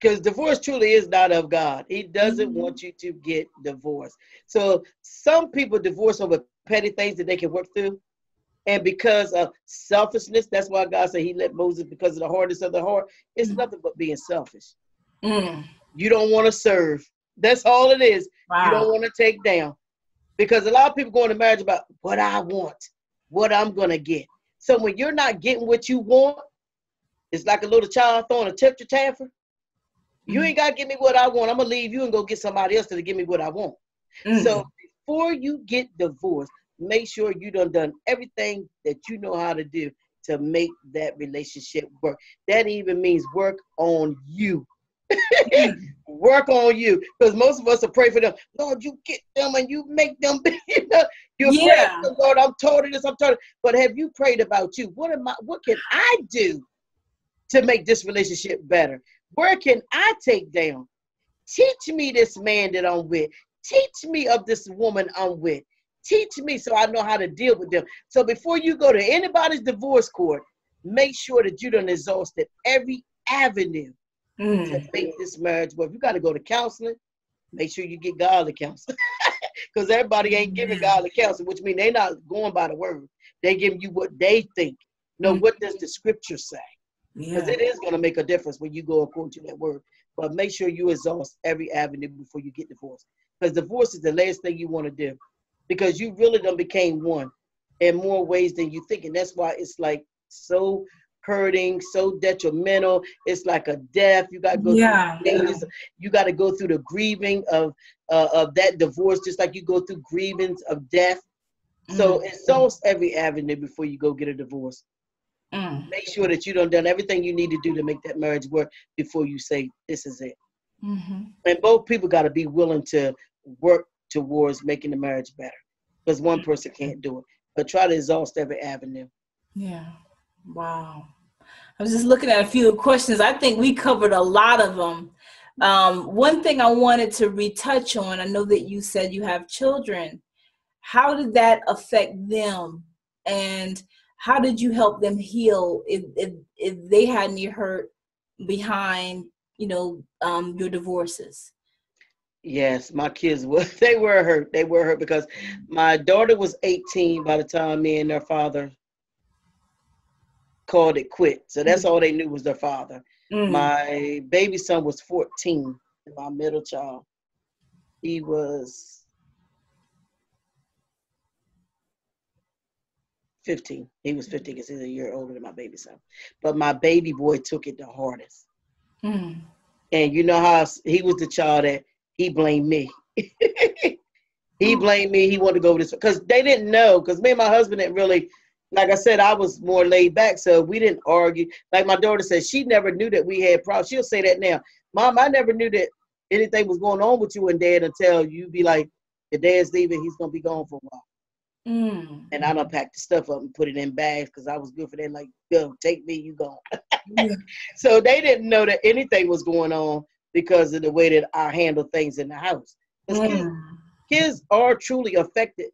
because divorce truly is not of God. He doesn't want you to get divorced. So some people divorce over petty things that they can work through. And because of selfishness, that's why God said He let Moses, because of the hardness of the heart. It's nothing but being selfish. You don't want to serve. That's all it is. Wow. You don't want to take down. Because a lot of people go into marriage about what I want, what I'm going to get. So when you're not getting what you want, it's like a little child throwing a temper tantrum. You ain't got to give me what I want. I'm going to leave you and go get somebody else to give me what I want. So before you get divorced, make sure you done everything that you know how to do to make that relationship work. That even means work on you. Work on you. Because most of us will pray for them. Lord, you get them and you make them. You pray, Lord, I'm told this, I'm told. But have you prayed about you? What can I do to make this relationship better? Where can I take down? Teach me this man that I'm with. Teach me of this woman I'm with. Teach me so I know how to deal with them. So before you go to anybody's divorce court, make sure that you done exhausted every avenue to make this marriage work. You got to go to counseling. Make sure you get godly counseling. Because everybody ain't giving godly counseling, which means they're not going by the word. They're giving you what they think. No, what does the scripture say? Because it is going to make a difference when you go according to that word. But make sure you exhaust every avenue before you get divorced. Because divorce is the last thing you want to do. Because you really done became one in more ways than you think. And that's why it's like so hurting, so detrimental. It's like a death. You got to go through the stages. You got to go through the grieving of that divorce, just like you go through grievings of death. So exhaust every avenue before you go get a divorce. Make sure that you done everything you need to do to make that marriage work before you say this is it. And both people got to be willing to work towards making the marriage better, because one person can't do it. But try to exhaust every avenue. Yeah. Wow. I was just looking at a few questions. I think we covered a lot of them. One thing I wanted to retouch on, I know that you said you have children. How did that affect them? And how did you help them heal if they had any hurt behind, your divorces? Yes, my kids were hurt. They were hurt because my daughter was 18 by the time me and their father called it quit. So that's all they knew was their father. My baby son was 14, and my middle child, he was 15. He was 15 because he's a year older than my baby son. But my baby boy took it the hardest. And you know how he was the child that he blamed me. He blamed me. He wanted to go this because they didn't know. Because me and my husband didn't really, like I said, I was more laid back, so we didn't argue. Like my daughter said, she never knew that we had problems. She'll say that now. Mom, I never knew that anything was going on with you and Dad until you be like, your dad's leaving. He's gonna be gone for a while. And I done packed the stuff up and put it in bags because I was good for that. Like, go, take me, you gone. So they didn't know that anything was going on because of the way that I handled things in the house. Because kids are truly affected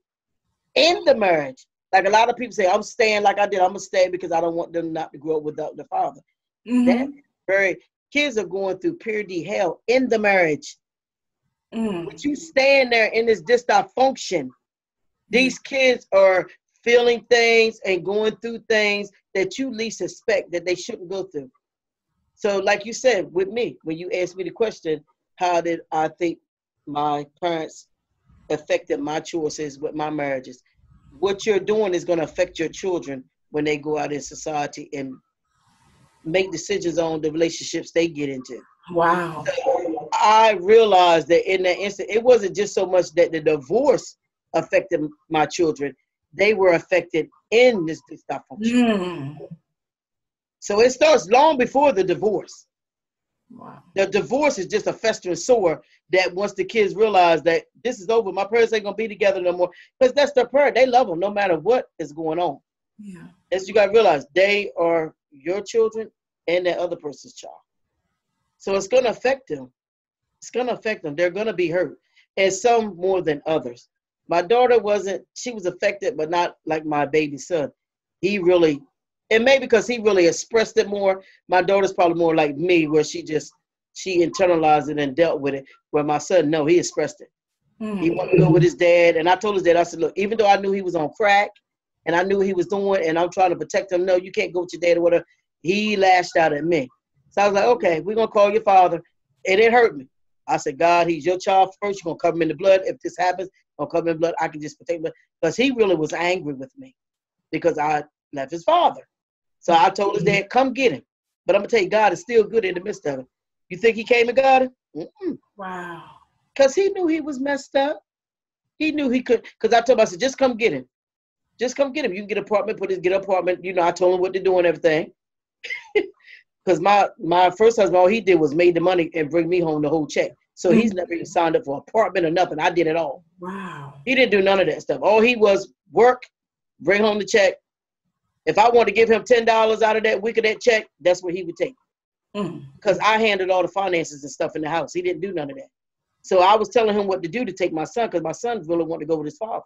in the marriage. Like a lot of people say, I'm staying like I did. I'm going to stay because I don't want them not to grow up without the father. That kids are going through puberty hell in the marriage. But you stand there in this dysfunction. These kids are feeling things and going through things that you least suspect that they shouldn't go through. So like you said, with me, when you asked me the question, how did I think my parents affected my choices with my marriages? What you're doing is going to affect your children when they go out in society and make decisions on the relationships they get into. Wow. So I realized that in that instant, it wasn't just so much that the divorce affected my children. They were affected in this dysfunction. So it starts long before the divorce. Wow. The divorce is just a festering sore that once the kids realize that this is over, my parents ain't going to be together no more. Because that's their parent. They love them no matter what is going on. Yeah. As you got to realize, they are your children and that other person's child. So it's going to affect them. It's going to affect them. They're going to be hurt. And some more than others. My daughter she was affected, but not like my baby son. He really, and maybe because he really expressed it more. My daughter's probably more like me, where she internalized it and dealt with it. Where my son, no, he expressed it. He wanted to go with his dad. And I told his dad, I said, look, even though I knew he was on crack and I knew what he was doing and I'm trying to protect him, no, you can't go with your dad or whatever. He lashed out at me. So I was like, okay, we're going to call your father. And it hurt me. I said, God, he's your child first. You're going to cover him in the blood. If this happens, I'm going to cover him in blood. I can just protect him. Because he really was angry with me because I left his father. So I told his dad, come get him. But I'm going to tell you, God is still good in the midst of it. You think he came and got him? Wow. Because he knew he was messed up. He knew he could. Because I told him, I said, just come get him. Just come get him. You can get an apartment, get an apartment. You know, I told him what to do and everything. Because my first husband, all he did was made the money and bring me home the whole check. So he's never even signed up for an apartment or nothing. I did it all. Wow. He didn't do none of that stuff. All he was work, bring home the check. If I wanted to give him $10 out of that week of that check, that's what he would take. Because I handled all the finances and stuff in the house. He didn't do none of that. So I was telling him what to do to take my son because my son really wanted to go with his father.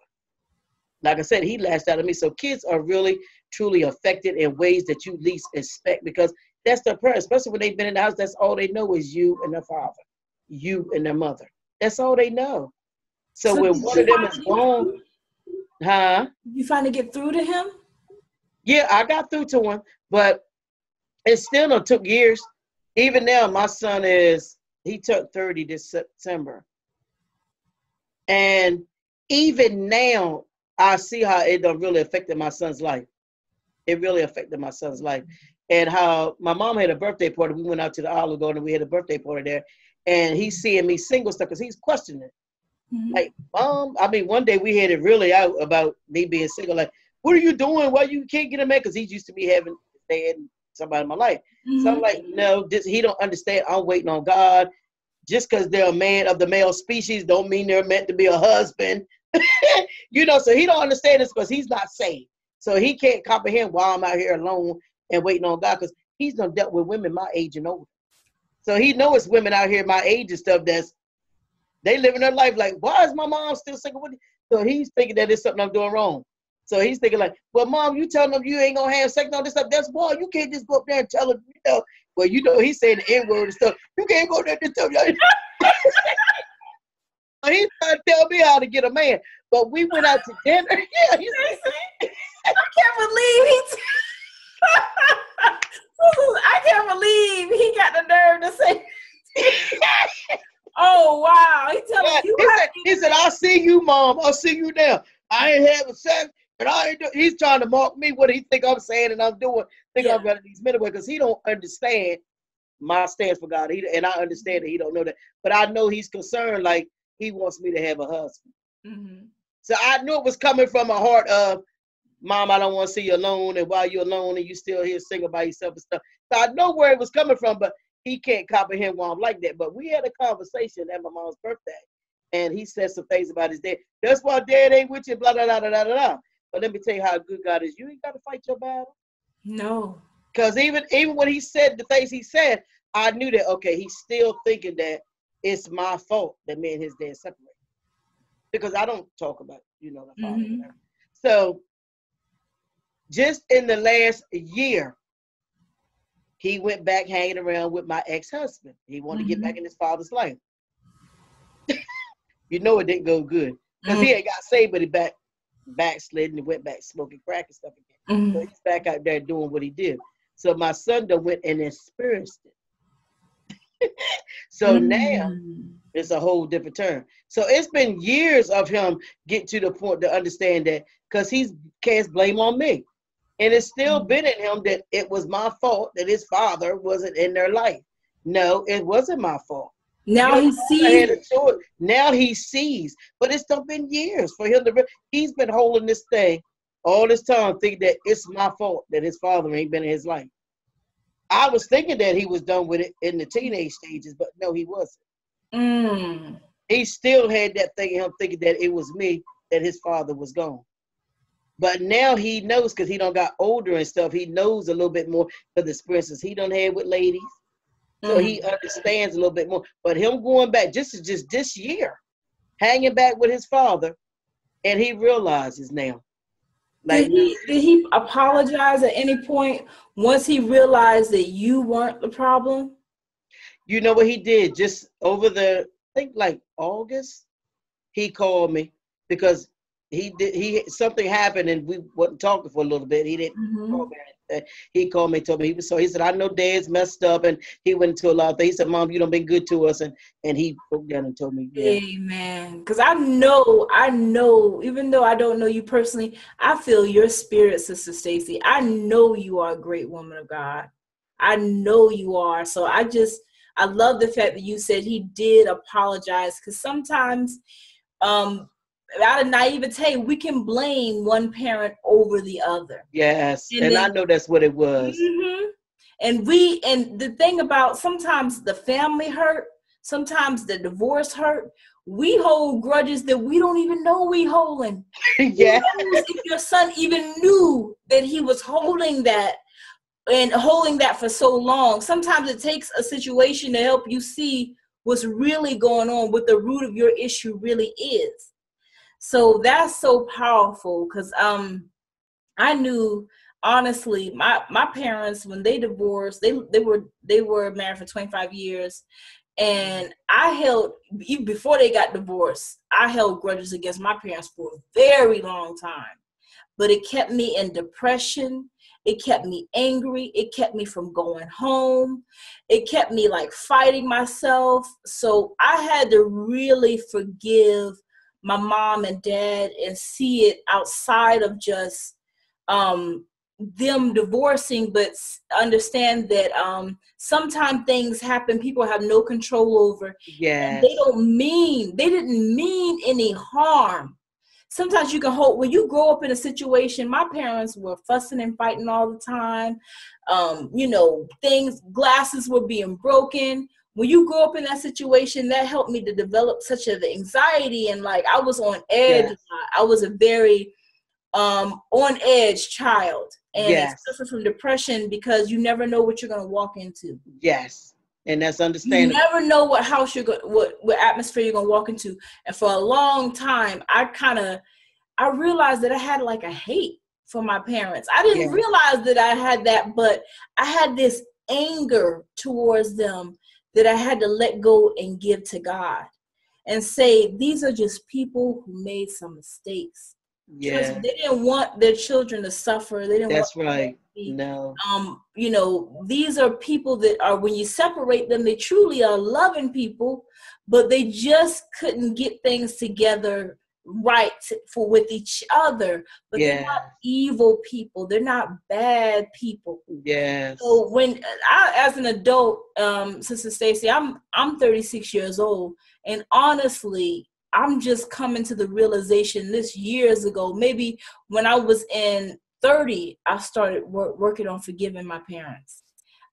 Like I said, he lashed out at me. So kids are really, truly affected in ways that you least expect because that's their parents, especially when they've been in the house. That's all they know is you and their father, you and their mother. That's all they know. So when one of them is gone, You finally get through to him? Yeah, I got through to him, but it still took years. Even now, my son he turned 30 this September. And even now, I see how it done really affected my son's life. It really affected my son's life. And how my mom had a birthday party. We went out to the Olive Garden. We had a birthday party there. And he's seeing me single stuff because he's questioning it. Like, Mom, I mean, one day we had it really out about me being single. Like, what are you doing? Why you can't get a man? Because he used to be having somebody in my life. So I'm like, no, he don't understand. I'm waiting on God. Just because they're a man of the male species don't mean they're meant to be a husband. You know, so he don't understand this because he's not saved. So he can't comprehend why I'm out here alone and waiting on God because he's done dealt with women my age and older. So he knows women out here my age and stuff they living their life like, why is my mom still single with you? So he's thinking that it's something I'm doing wrong. So he's thinking like, well, Mom, you telling them you ain't gonna have sex on this stuff. That's why you can't just go up there and tell them, well, he's saying the N-word and stuff. You can't go there and tell them. He's trying to tell me how to get a man. But we went out to dinner. Yeah, I can't believe I can't believe he got the nerve to say. Oh wow! He said, "I'll see you, Mom. I'll see you now. I ain't having sex, and I ain't." He's trying to mark me what he think I'm saying and I'm doing. I'm running these men away because he don't understand my stance for God. And I understand that he don't know that, but I know he's concerned. Like he wants me to have a husband. So I knew it was coming from a heart of, Mom, I don't want to see you alone, and while you're alone and you still here single by yourself and stuff. So I know where it was coming from, but he can't comprehend why I'm like that. But we had a conversation at my mom's birthday, and he said some things about his dad. That's why Dad ain't with you, blah, blah, blah, blah, blah, blah. But let me tell you how good God is. You ain't got to fight your battle. No. Because even when he said the things he said, I knew that, okay, he's still thinking that it's my fault that me and his dad separated. Because I don't talk about, the father. Mm-hmm. So just in the last year, he went back hanging around with my ex-husband. He wanted to get back in his father's life. It didn't go good. Because he had got saved, but he backslid and he went back smoking crack and stuff again. So he's back out there doing what he did. So my son done went and experienced it. So now it's a whole different turn. So it's been years of him getting to the point to understand that, because he casts blame on me. And it's still been in him that it was my fault that his father wasn't in their life. No, it wasn't my fault. Now he sees. Now he sees. But it's still been years for him to. He's been holding this thing all this time, thinking that it's my fault that his father ain't been in his life. I was thinking that he was done with it in the teenage stages, but no, he wasn't. He still had that thing in him, thinking that it was me, that his father was gone. But now he knows, because he done got older and stuff. He knows a little bit more of the experiences he done had with ladies. So he understands a little bit more. But him going back, just this year, hanging back with his father, and he realizes now. Like, did he apologize at any point once he realized that you weren't the problem? You know what he did? Just over I think like August, he called me because something happened and we wasn't talking for a little bit. He didn't call me. He called me, told me. He said, I know Dad's messed up, and he went into a lot of things. He said, Mom, you done been good to us, and he broke down and told me. Yeah. Amen. Because I know, even though I don't know you personally, I feel your spirit, Sister Stacey. I know you are a great woman of God. I know you are. So I love the fact that you said he did apologize, because sometimes out of naivete, we can blame one parent over the other. Yes, and I know that's what it was. And the thing about, sometimes the family hurt, sometimes the divorce hurt. We hold grudges that we don't even know we holding. Yeah. If your son even knew that he was holding that and holding that for so long, sometimes it takes a situation to help you see what's really going on, what the root of your issue really is. So that's so powerful, because I knew, honestly, my parents, when they divorced, they were married for 25 years, and I held, even before they got divorced, I held grudges against my parents for a very long time. But it kept me in depression. It kept me angry. It kept me from going home. It kept me like fighting myself. So I had to really forgive my mom and dad and see it outside of just them divorcing, but understand that sometimes things happen people have no control over. Yes. They didn't mean any harm. Sometimes you can hope, when you grow up in a situation, my parents were fussing and fighting all the time. Glasses were being broken. When you grow up in that situation, that helped me to develop such an anxiety, and like I was on edge. Yes. I was a very on edge child, and I suffered from depression because you never know what you're going to walk into. Yes, and that's understandable. You never know what house you're going, what atmosphere you're going to walk into. And for a long time, I realized that I had like a hate for my parents. I didn't realize that I had that, but I had this anger towards them that I had to let go and give to God and say, these are just people who made some mistakes. Yeah. They didn't want their children to suffer. They didn't That's want right. No. These are people that are, when you separate them, they truly are loving people, but they just couldn't get things together right with each other. But they're not evil people. They're not bad people. Yes. So when as an adult, Sister Stacey, I'm 36 years old, and honestly, I'm just coming to the realization this years ago, maybe when I was in 30, I started working on forgiving my parents.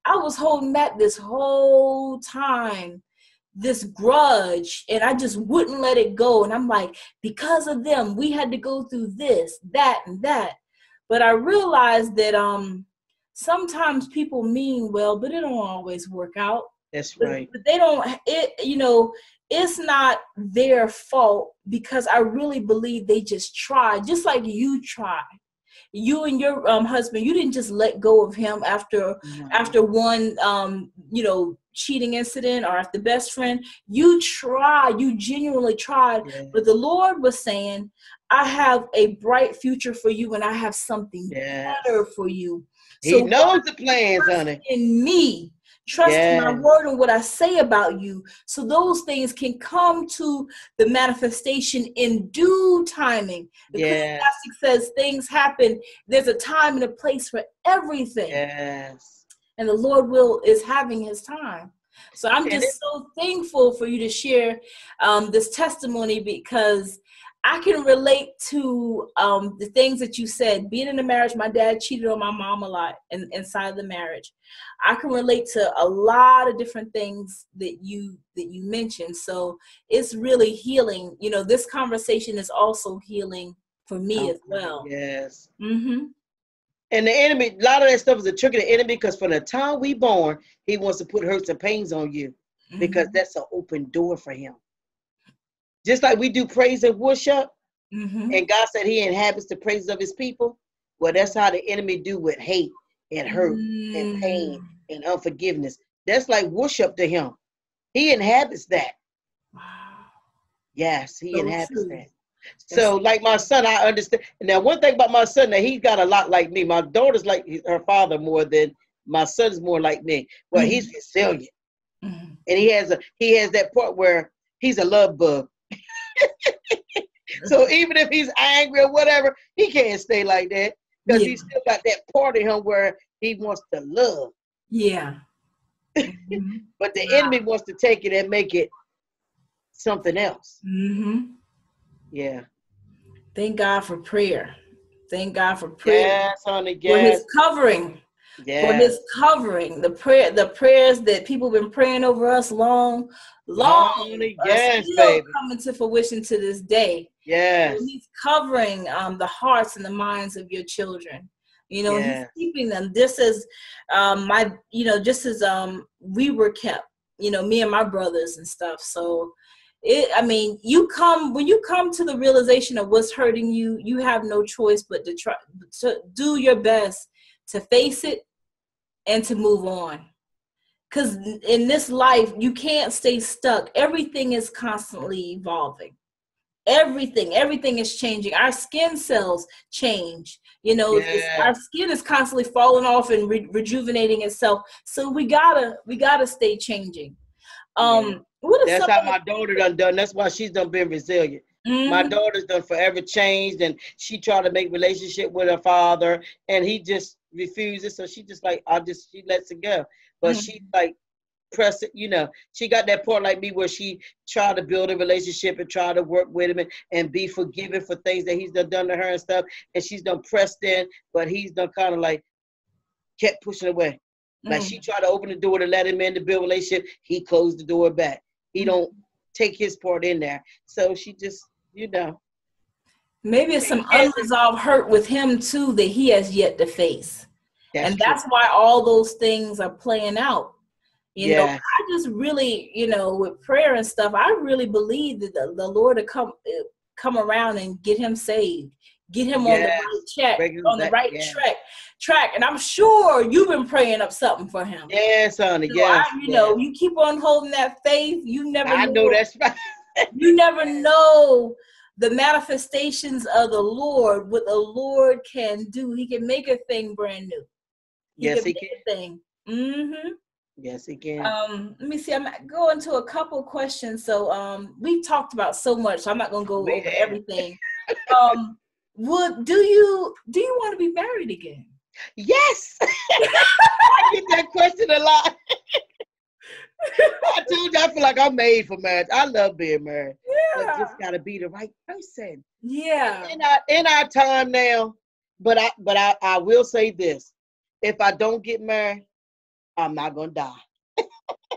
I was holding back this whole time, this grudge, and I just wouldn't let it go. And I'm like, because of them, we had to go through this, that, and that. But I realized that sometimes people mean well, but it don't always work out. That's right. But they don't, it's not their fault, because I really believe they just tried, just like you tried. You and your husband, you didn't just let go of him after one cheating incident, or after best friend. You tried, you genuinely tried. Yeah. But the Lord was saying, I have a bright future for you, and I have something better for you. He knows the plans, honey. In me. Trust in my word and what I say about you, so those things can come to the manifestation in due timing. The Ecclesiastic says things happen. There's a time and a place for everything. Yes. And the Lord is having his time. So I'm just so thankful for you to share this testimony, because I can relate to the things that you said. Being in a marriage, my dad cheated on my mom a lot inside the marriage. I can relate to a lot of different things that you mentioned. So it's really healing. This conversation is also healing for me as well. Yes. Mm-hmm. And the enemy, a lot of that stuff is a trick of the enemy, because from the time we born, he wants to put hurts and pains on you, because that's an open door for him. Just like we do praise and worship, and God said he inhabits the praises of his people. Well, that's how the enemy do with hate and hurt and pain and unforgiveness. That's like worship to him. He inhabits that. Wow. Yes, he inhabits that. So like my son, I understand. Now, one thing about my son, that he's got a lot like me. My daughter's like her father more than my son's more like me. Well, he's resilient. And he has that part where he's a love bug. So even if he's angry or whatever, he can't stay like that, because he's still got that part of him where he wants to love. Yeah. But the enemy wants to take it and make it something else. Yeah. Thank God for prayer. Thank God for prayer. Yes, honey. For his covering. For his covering. The prayers that people have been praying over us long are still coming to fruition to this day. Yes. So he's covering the hearts and the minds of your children. He's keeping them. This is just as we were kept, me and my brothers and stuff. So when you come to the realization of what's hurting you, you have no choice but to try to do your best to face it and to move on. Because in this life, you can't stay stuck. Everything is constantly evolving. Everything is changing. Our skin cells change. Our skin is constantly falling off and rejuvenating itself. So we gotta stay changing. That's how my daughter done. That's why she's been resilient. My daughter's done forever changed, and she tried to make relationship with her father, and he just refuses. So she just like, she lets it go. But she like press it, she got that part like me where she tried to build a relationship and try to work with him and be forgiven for things that he's done to her and stuff. And she's done pressed in, but he's done kind of like kept pushing away. Like she tried to open the door to let him in to build a relationship. He closed the door back. He don't take his part in there. So she just, Maybe it's some unresolved hurt with him too that he has yet to face. That's why all those things are playing out. I just really, with prayer and stuff, I really believe that the Lord will come around and get him saved, get him on the right track. And I'm sure you've been praying up something for him. Yes, honey. You keep on holding that faith. You never know that's right. You never know the manifestations of the Lord, what the Lord can do. He can make a thing brand new. He can. A thing. Yes, he can. Let me see. I'm going to a couple questions. So we've talked about so much, so I'm not going to go over everything. Do you want to be married again? Yes. I get that question a lot. I told you, I feel like I'm made for marriage. I love being married. Yeah. But just gotta be the right person. Yeah. In our time now, but I will say this: if I don't get married, I'm not gonna die.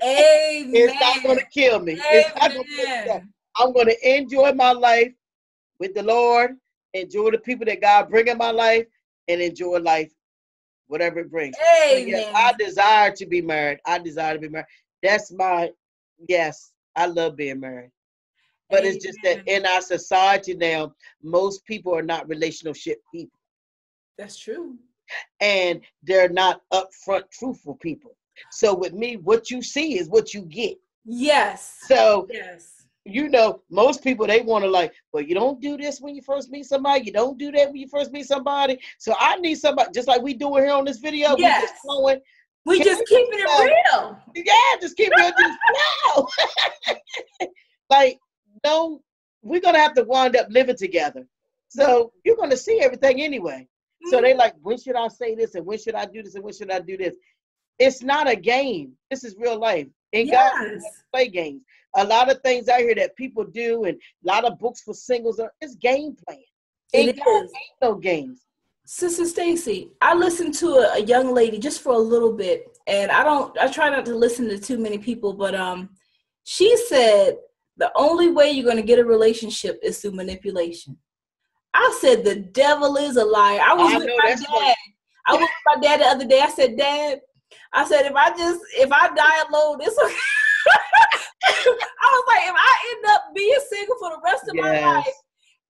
Amen. It's not gonna kill me. It's not gonna kill me. I'm gonna enjoy my life with the Lord, enjoy the people that God bring in my life, and enjoy life, whatever it brings. Amen. Yes, I desire to be married. I desire to be married. Yes, I love being married. But Amen. it's just that in our society now, most people are not relationship people. That's true. And they're not upfront, truthful people. So with me, what you see is what you get. Yes. So, yes. Most people, they want to like, well, you don't do this when you first meet somebody. You don't do that when you first meet somebody. So I need somebody, just like we doing here on this video. Yes. We just flowing. We just keeping it real. Yeah, just keep it just flow. Like, no, we're going to have to wind up living together. So you're going to see everything anyway. So they like, when should I say this? And when should I do this? And when should I do this? It's not a game. This is real life. And God doesn't play games. A lot of things out here that people do and a lot of books for singles, it's game playing. It God is. ain't no games. Sister Stacy, I listened to a young lady just for a little bit, and I try not to listen to too many people, but she said the only way you're going to get a relationship is through manipulation. I said the devil is a liar. I was with my dad. I was with my dad the other day. I said, Dad, I said, if I die alone, it's okay. I was like, if I end up being single for the rest of my life,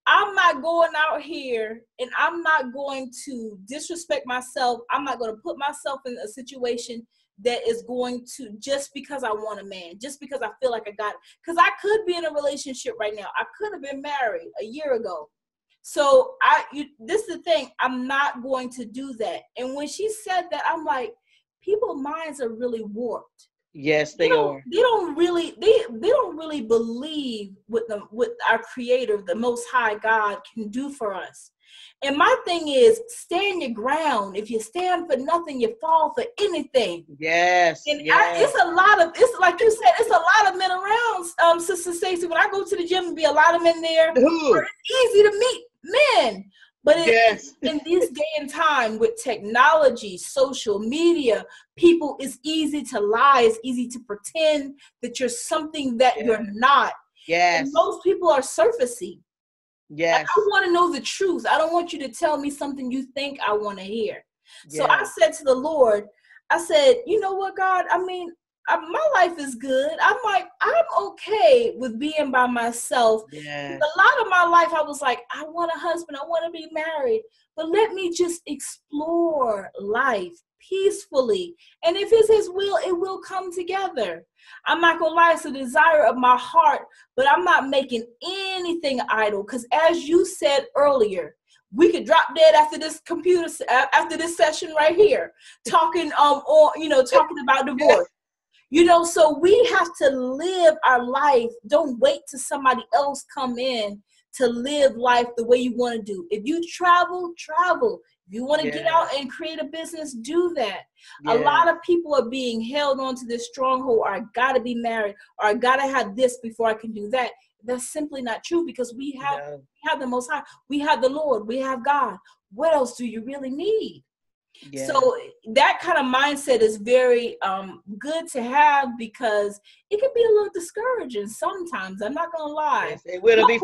I'm not going out here and I'm not going to disrespect myself. I'm not going to put myself in a situation that is going to, just because I want a man, just because I feel like I got it. Because I could be in a relationship right now. I could have been married a year ago. So this is the thing. I'm not going to do that. And when she said that, I'm like, people's minds are really warped. Yes, they are. They don't really believe what our Creator, the Most High God, can do for us. And my thing is, stand your ground. If you stand for nothing, you fall for anything. Yes. And it's like you said, it's a lot of men around, Sister Stacy. When I go to the gym, and be a lot of men there. It's easy to meet men. But in this day and time with technology, social media, people, it's easy to lie. It's easy to pretend that you're something that you're not. Yes. And most people are surfacey. Yes. I want to know the truth. I don't want you to tell me something you think I want to hear. So I said to the Lord, I said, you know what, God? I mean, my life is good. I'm okay with being by myself. Yes. A lot of my life, I was like, I want a husband. I want to be married. But let me just explore life peacefully. And if it's His will, it will come together. I'm not going to lie, it's a desire of my heart, but I'm not making anything idle. Because as you said earlier, we could drop dead after this session right here, talking talking about divorce. So we have to live our life. Don't wait till somebody else come in to live life the way you want to do. If you travel. If you want to get out and create a business, do that. A lot of people are being held on to this stronghold, or I got to be married, or I got to have this before I can do that. That's simply not true, because we have the Most High. We have the Lord. We have God. What else do you really need? Yeah. So that kind of mindset is very good to have, because it can be a little discouraging sometimes. I'm not gonna lie. Yes, it'll be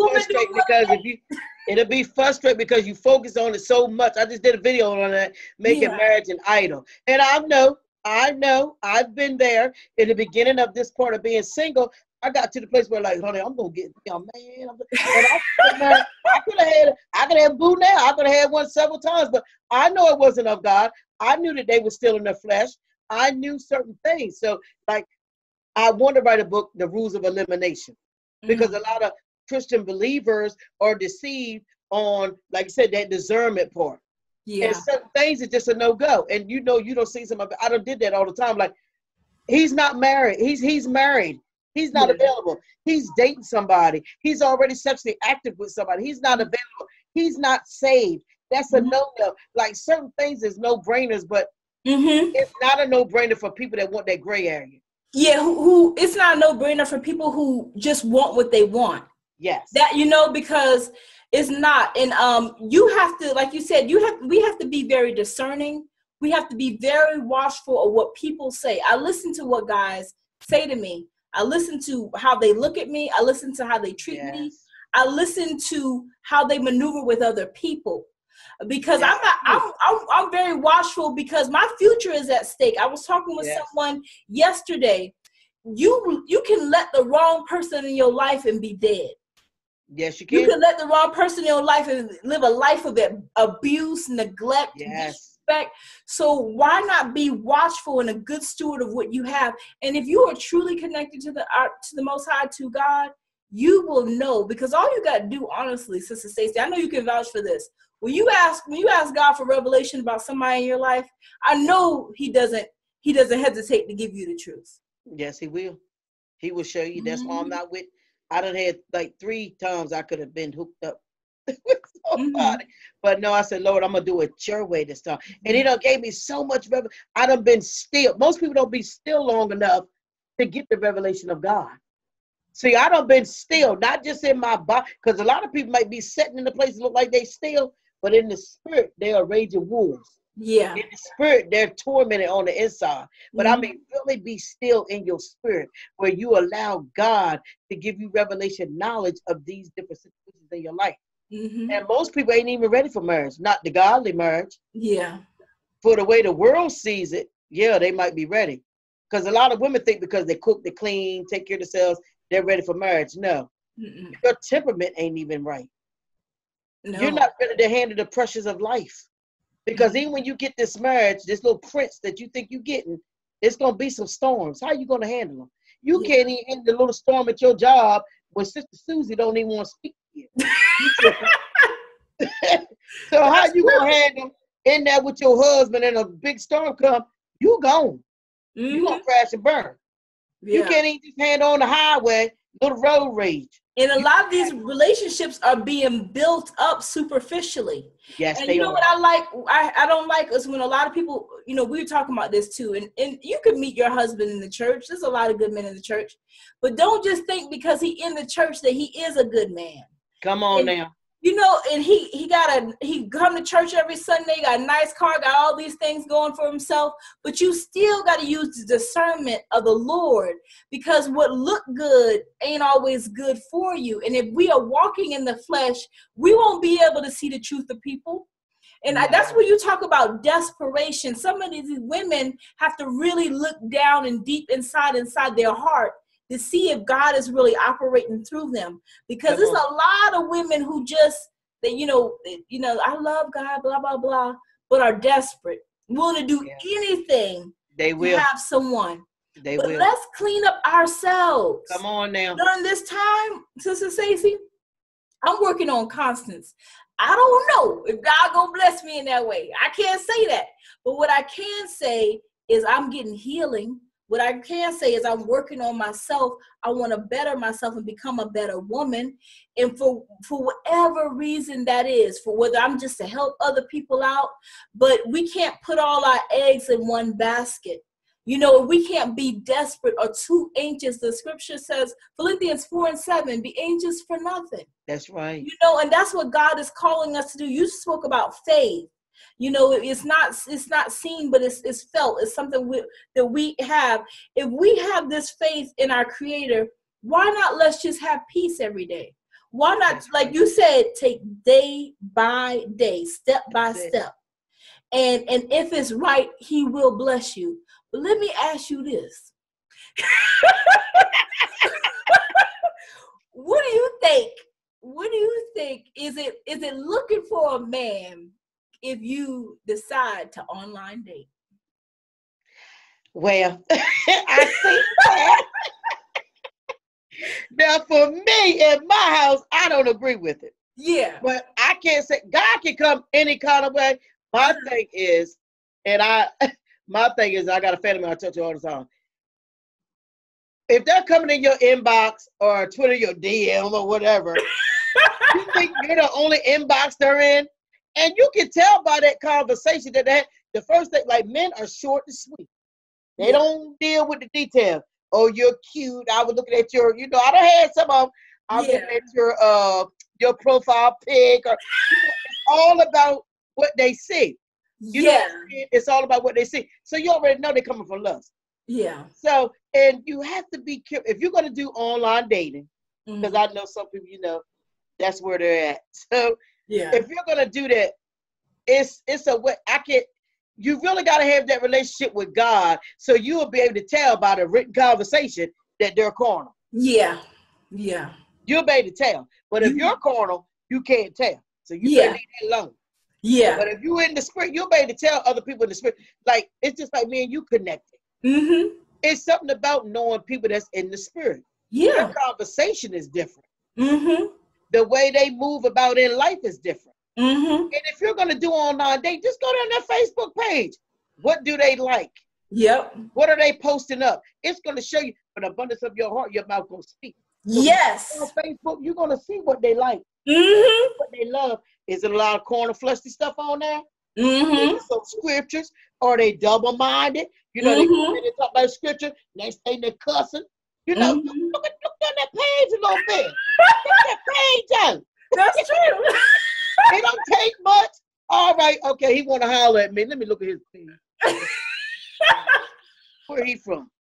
frustrating because you focus on it so much. I just did a video on that, making marriage an idol, and I know, I've been there in the beginning of this part of being single. I got to the place where, like, honey, I'm gonna get a man. I could have had boo now. I could have had one several times, but I know it wasn't of God. I knew that they were still in their flesh. I knew certain things. So, like, I want to write a book, The Rules of Elimination, because a lot of Christian believers are deceived on, like you said, that discernment part. Yeah. And certain things are just a no-go. And you don't see somebody. I done did that all the time. Like, he's not married. He's married. He's not available. He's dating somebody. He's already sexually active with somebody. He's not available. He's not saved. That's a no-no. Like, certain things is no-brainers, but it's not a no-brainer for people that want that gray area. Yeah, who it's not a no-brainer for people who just want what they want. Yes. That, because it's not. And you have to, like you said, we have to be very discerning. We have to be very watchful of what people say. I listen to what guys say to me. I listen to how they look at me. I listen to how they treat me. I listen to how they maneuver with other people, because I'm very watchful, because my future is at stake. I was talking with someone yesterday, you can let the wrong person in your life and be dead. Yes, you can. You can let the wrong person in your life and live a life of abuse, neglect, disrespect. So why not be watchful and a good steward of what you have? And if you are truly connected to the Most High, to God, you will know, because all you got to do, honestly, Sister Stacey, I know you can vouch for this. When you ask God for revelation about somebody in your life, I know He doesn't hesitate to give you the truth. Yes, He will. He will show you. That's why I'm not with. I done had like 3 times I could have been hooked up with somebody. But no, I said, Lord, I'm going to do it your way this time. And He done gave me so much revelation. I done been still. Most people don't be still long enough to get the revelation of God. See, I done been still, not just in my body, because a lot of people might be sitting in the place that look like they still, but in the spirit, they are raging wolves. Yeah. In the spirit, they're tormented on the inside. But I mean, really be still in your spirit, where you allow God to give you revelation knowledge of these different situations in your life. And most people ain't even ready for marriage, not the godly marriage. Yeah. For the way the world sees it, yeah, they might be ready. Because a lot of women think because they cook, they clean, take care of themselves, they're ready for marriage. No. Your temperament ain't even right. No. You're not ready to handle the pressures of life. Because even when you get this marriage, this little prince that you think you're getting, it's going to be some storms. How are you going to handle them? You can't even handle the little storm at your job when Sister Susie don't even want to speak to you. So how you going to handle in there with your husband and a big storm come? You gone. You going to crash and burn. You can't even just handle on the highway, little road rage. And a lot of these relationships are being built up superficially. Yes, and they you know are. what I don't like is when a lot of people, we were talking about this too, and you can meet your husband in the church. There's a lot of good men in the church, but don't just think because he in the church that he is a good man. Come on now. And he come to church every Sunday, got a nice car, got all these things going for himself, but you still got to use the discernment of the Lord, because what look good ain't always good for you. And if we are walking in the flesh, we won't be able to see the truth of people. And that's where you talk about desperation. Some of these women have to really look down and deep inside their heart to see if God is really operating through them. Because there's a lot of women who just, I love God, blah, blah, blah, but are desperate, willing to do anything to have someone. But let's clean up ourselves. Come on now. During this time, Sister Stacey, I'm working on Constance. I don't know if God gonna bless me in that way. I can't say that. But what I can say is I'm getting healing. What I can say is I'm working on myself. I want to better myself and become a better woman. And for whatever reason that is, for whether I'm just to help other people out, but we can't put all our eggs in one basket. We can't be desperate or too anxious. The scripture says, Philippians 4:7, be anxious for nothing. That's right. And that's what God is calling us to do. You spoke about faith. It's not seen, but it's felt. It's something that we have. If we have this faith in our Creator, why not let's just have peace every day? Why not, like you said, take day by day, step by step. And if it's right, He will bless you. But let me ask you this. What do you think? What do you think? Is it looking for a man if you decide to online date? Well, I think that. Now, for me, in my house, I don't agree with it. Yeah. But I can't say, God can come any kind of way. My thing is, I got a family I touch all the time. If they're coming in your inbox or Twitter, your DM or whatever, you think you're the only inbox they're in? And you can tell by that conversation that the first thing, like, men are short and sweet. They don't deal with the details. Oh, you're cute. I was looking at your, I done had some of them. I'm looking at your profile pic. Or, it's all about what they see. It's all about what they see. So you already know they're coming from lust. Yeah. So, and you have to be careful. If you're going to do online dating, because I know some people, that's where they're at. So, if you're going to do that, it's a way. you really got to have that relationship with God, so you will be able to tell by the written conversation that they're carnal. Yeah. Yeah. You'll be able to tell. But if you're carnal, you can't tell. So you better leave it alone. Yeah. But if you're in the spirit, you'll be able to tell other people in the spirit. Like, it's just like me and you connected. Mm-hmm. It's something about knowing people that's in the spirit. Yeah. Their conversation is different. Mm-hmm. The way they move about in life is different. Mm-hmm. And if you're going to do online dating, just go down their Facebook page. What do they like? Yep. What are they posting up? It's going to show you, from the abundance of your heart, your mouth going to speak. So yes. on Facebook, you're going to see what they like. Mm-hmm. What they love. Is it a lot of corner fleshy stuff on there? Mm-hmm. Some scriptures? Are they double-minded? You know, they talk about scripture. Next thing they're cussing. You know, look down that page a little bit. Look that page out. That's true. It don't take much. All right, okay, he want to holler at me. Let me look at his page. Where he from?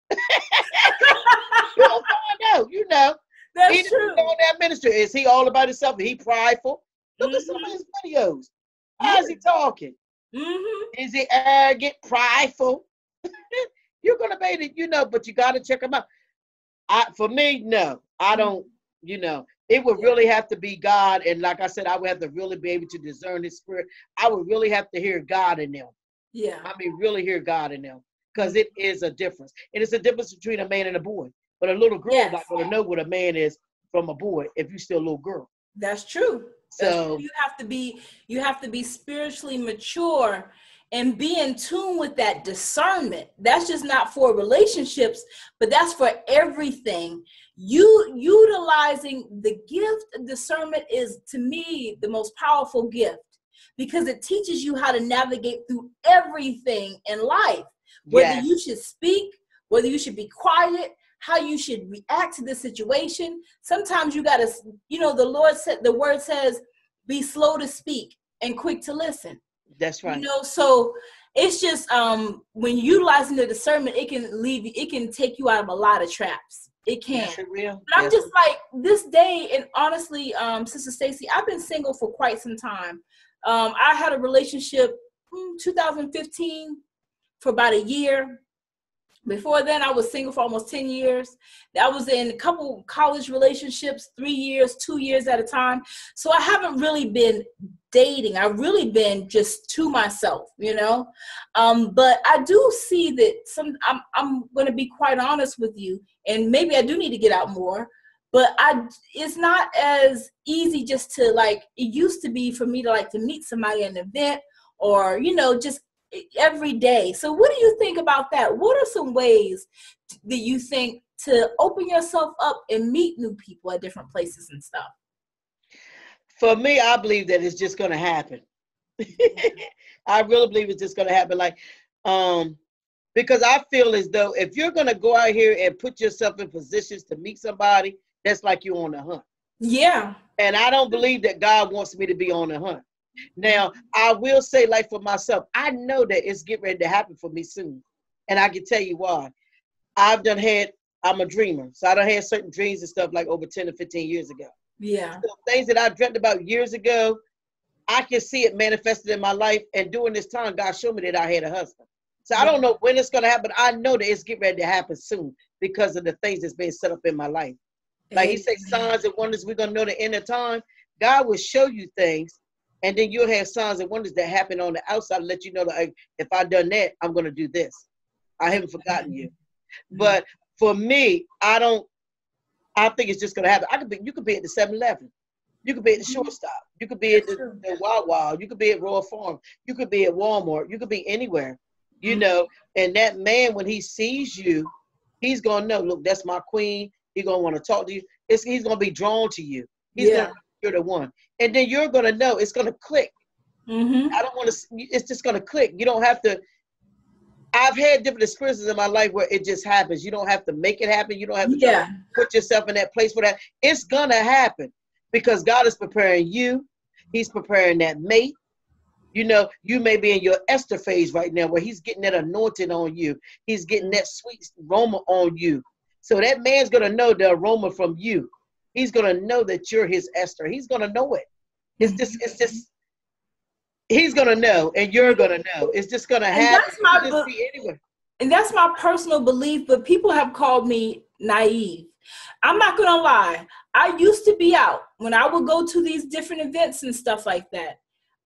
You'll find out, you know. That's true. On that ministry. Is he all about himself? Is he prideful? Look at some of his videos. How is he talking? Is he arrogant, prideful? You're going to be able to, you know, but you got to check him out. For me, no. I don't, you know. It would really have to be God. And like I said, I would have to really be able to discern his spirit. I would really have to hear God in them. Yeah. I mean, really hear God in them. Because it is a difference. And it's a difference between a man and a boy. But a little girl is not going to know what a man is from a boy if you're still a little girl. That's true. So you have to be spiritually mature and be in tune with that discernment. That's just not for relationships, but that's for everything. You utilizing the gift of discernment is, to me, the most powerful gift, because it teaches you how to navigate through everything in life, whether you should speak, whether you should be quiet, how you should react to the situation. Sometimes you gotta, you know, the word says, be slow to speak and quick to listen. That's right. You know, so it's just when utilizing the discernment, it can take you out of a lot of traps. It can. Yes, it will. But I'm just like, this day, and honestly, Sister Stacey, I've been single for quite some time. I had a relationship 2015 for about a year. Before then, I was single for almost 10 years. I was in a couple college relationships, 3 years, 2 years at a time. So I haven't really been dating. I've really been just to myself, you know. But I do see that I'm going to be quite honest with you, and maybe I do need to get out more. But it's not as easy just to, like, it used to be for me to like to meet somebody at an event, or, you know, just every day. So what do you think about that? What are some ways that you think to open yourself up and meet new people at different places and stuff? For me, I believe that it's just going to happen. I really believe it's just going to happen. Like, because I feel as though if you're going to go out here and put yourself in positions to meet somebody, that's like you're on the hunt. Yeah. And I don't believe that God wants me to be on the hunt. Now, I will say, like, for myself, I know that it's getting ready to happen for me soon. And I can tell you why. I'm a dreamer. So I done had certain dreams and stuff like over 10 to 15 years ago. Yeah. So things that I dreamt about years ago, I can see it manifested in my life. And during this time, God showed me that I had a husband. So I don't know when it's going to happen. I know that it's getting ready to happen soon because of the things that's being set up in my life. Like he said, signs and wonders, we're going to know the end of time. God will show you things. And then you'll have signs and wonders that happen on the outside to let you know that if I've done that, I'm going to do this. I haven't forgotten you. But for me, I think it's just going to happen. You could be at the 7-Eleven. You could be at the shortstop. You could be at the Wild Wild. You could be at Royal Farm. You could be at Walmart. You could be anywhere, you know. And that man, when he sees you, he's going to know, look, that's my queen. He's going to want to talk to you. He's going to be drawn to you. He's going to you're the one. And then you're going to know it's going to click. I don't want to, it's just going to click. You don't have to, I've had different experiences in my life where it just happens. You don't have to make it happen. You don't have to put yourself in that place for that. It's going to happen because God is preparing you. He's preparing that mate. You know, you may be in your Esther phase right now where he's getting that anointing on you. He's getting that sweet aroma on you. So that man's going to know the aroma from you. He's going to know that you're his Esther. He's going to know it. It's just He's gonna know, and you're gonna know. It's just gonna happen. And that's my personal belief. But people have called me naive. I'm not gonna lie. I used to be out when I would go to these different events and stuff like that.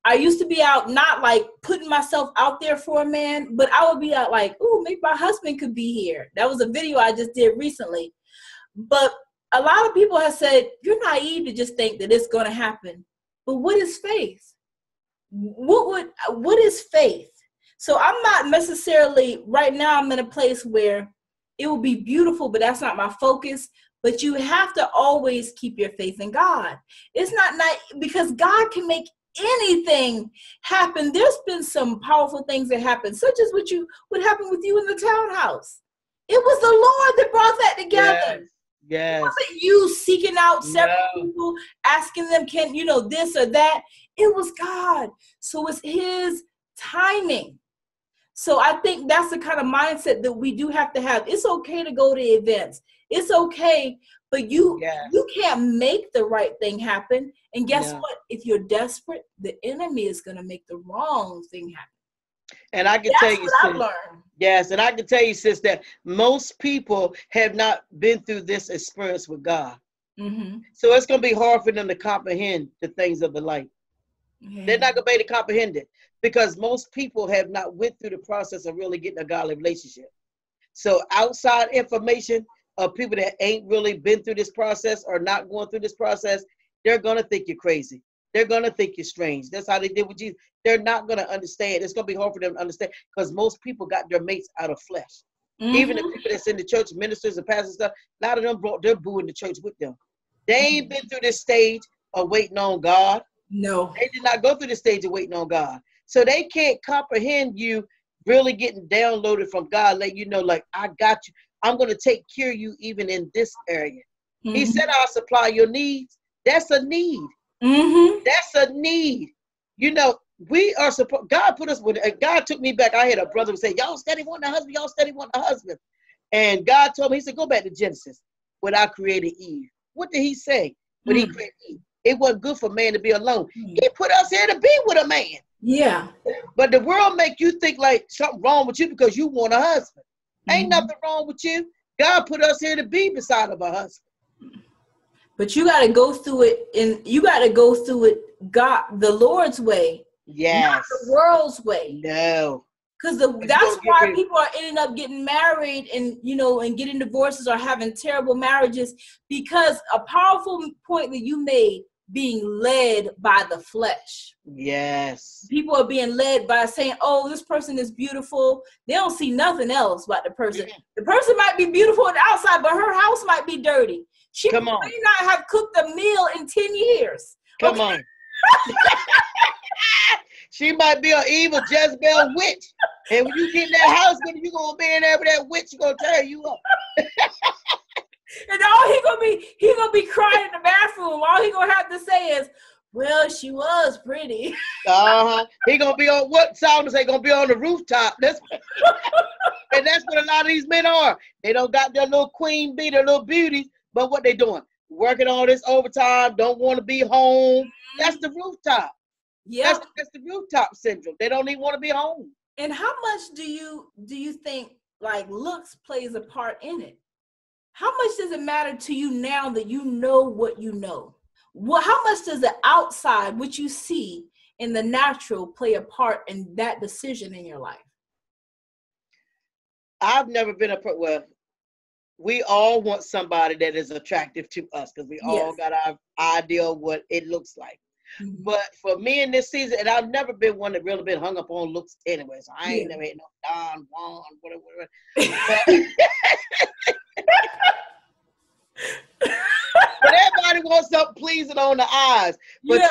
I used to be out, not like putting myself out there for a man, but I would be out like, oh, maybe my husband could be here. That was a video I just did recently. But a lot of people have said, you're naive to just think that it's going to happen. But what is faith? What is faith? So I'm not necessarily, right now I'm in a place where it will be beautiful, but that's not my focus. But you have to always keep your faith in God. It's not because God can make anything happen. There's been some powerful things that happened, such as what happened with you in the townhouse. It was the Lord that brought that together. Yes. It wasn't you seeking out several people, asking them, can you know this or that? It was God. So it's his timing. So I think that's the kind of mindset that we do have to have. It's okay to go to events. It's okay, but you can't make the right thing happen. And guess what? If you're desperate, the enemy is going to make the wrong thing happen. And I can tell you, sis, yes, and I can tell you, sis, that most people have not been through this experience with God. Mm-hmm. So it's going to be hard for them to comprehend the things of the light. Mm-hmm. They're not going to be able to comprehend it because most people have not went through the process of really getting a godly relationship. So outside information of people that ain't really been through this process or not going through this process, they're going to think you're crazy. They're going to think you're strange. That's how they did with Jesus. They're not going to understand. It's going to be hard for them to understand because most people got their mates out of flesh. Mm-hmm. Even the people that's in the church, ministers and pastors and stuff, a lot of them brought their boo in the church with them. They ain't been through this stage of waiting on God. No. They did not go through the stage of waiting on God. So they can't comprehend you really getting downloaded from God, let you know, like, I got you. I'm going to take care of you even in this area. Mm-hmm. He said, I'll supply your needs. That's a need. Mm-hmm. That's a need. You know, we are supposed, God put us with, God took me back. I had a brother who said, y'all steady wanting a husband, y'all steady wanting a husband. And God told me, he said, go back to Genesis when I created Eve. What did he say when he created Eve? It wasn't good for man to be alone. He put us here to be with a man. Yeah. But the world make you think like something wrong with you because you want a husband. Ain't nothing wrong with you. God put us here to be beside of a husband. But you got to go through it, and you got to go through it the Lord's way. Yes. Not the world's way. No. Because that's why people are ending up getting married and, you know, and getting divorces or having terrible marriages, because a powerful point that you made, being led by the flesh. Yes. People are being led by saying, oh, this person is beautiful. They don't see nothing else about the person. The person might be beautiful on the outside, but her house might be dirty. She may not have cooked a meal in 10 years. Come on. She might be an evil Jezebel witch. And when you get in that house, you're going to be in there with that witch, she's going to tear you up. And all he gonna be crying in the bathroom. All he gonna have to say is, well, she was pretty. He gonna be on what Solomon say, gonna be on the rooftop. And that's what a lot of these men are. They don't got their little queen bee, their little beauties, but what they doing? Working all this overtime, don't want to be home. That's the rooftop. Yeah, that's the rooftop syndrome. They don't even want to be home. And how much do you think like looks plays a part in it? How much does it matter to you now that you know what you know? How much does the outside, what you see in the natural, play a part in that decision in your life? I've never been well, we all want somebody that is attractive to us because we all got our idea of what it looks like. Mm-hmm. But for me in this season, and I've never been one that really been hung up on looks anyway, so I ain't never had no Don, Juan, whatever. But everybody wants something pleasing on the eyes. But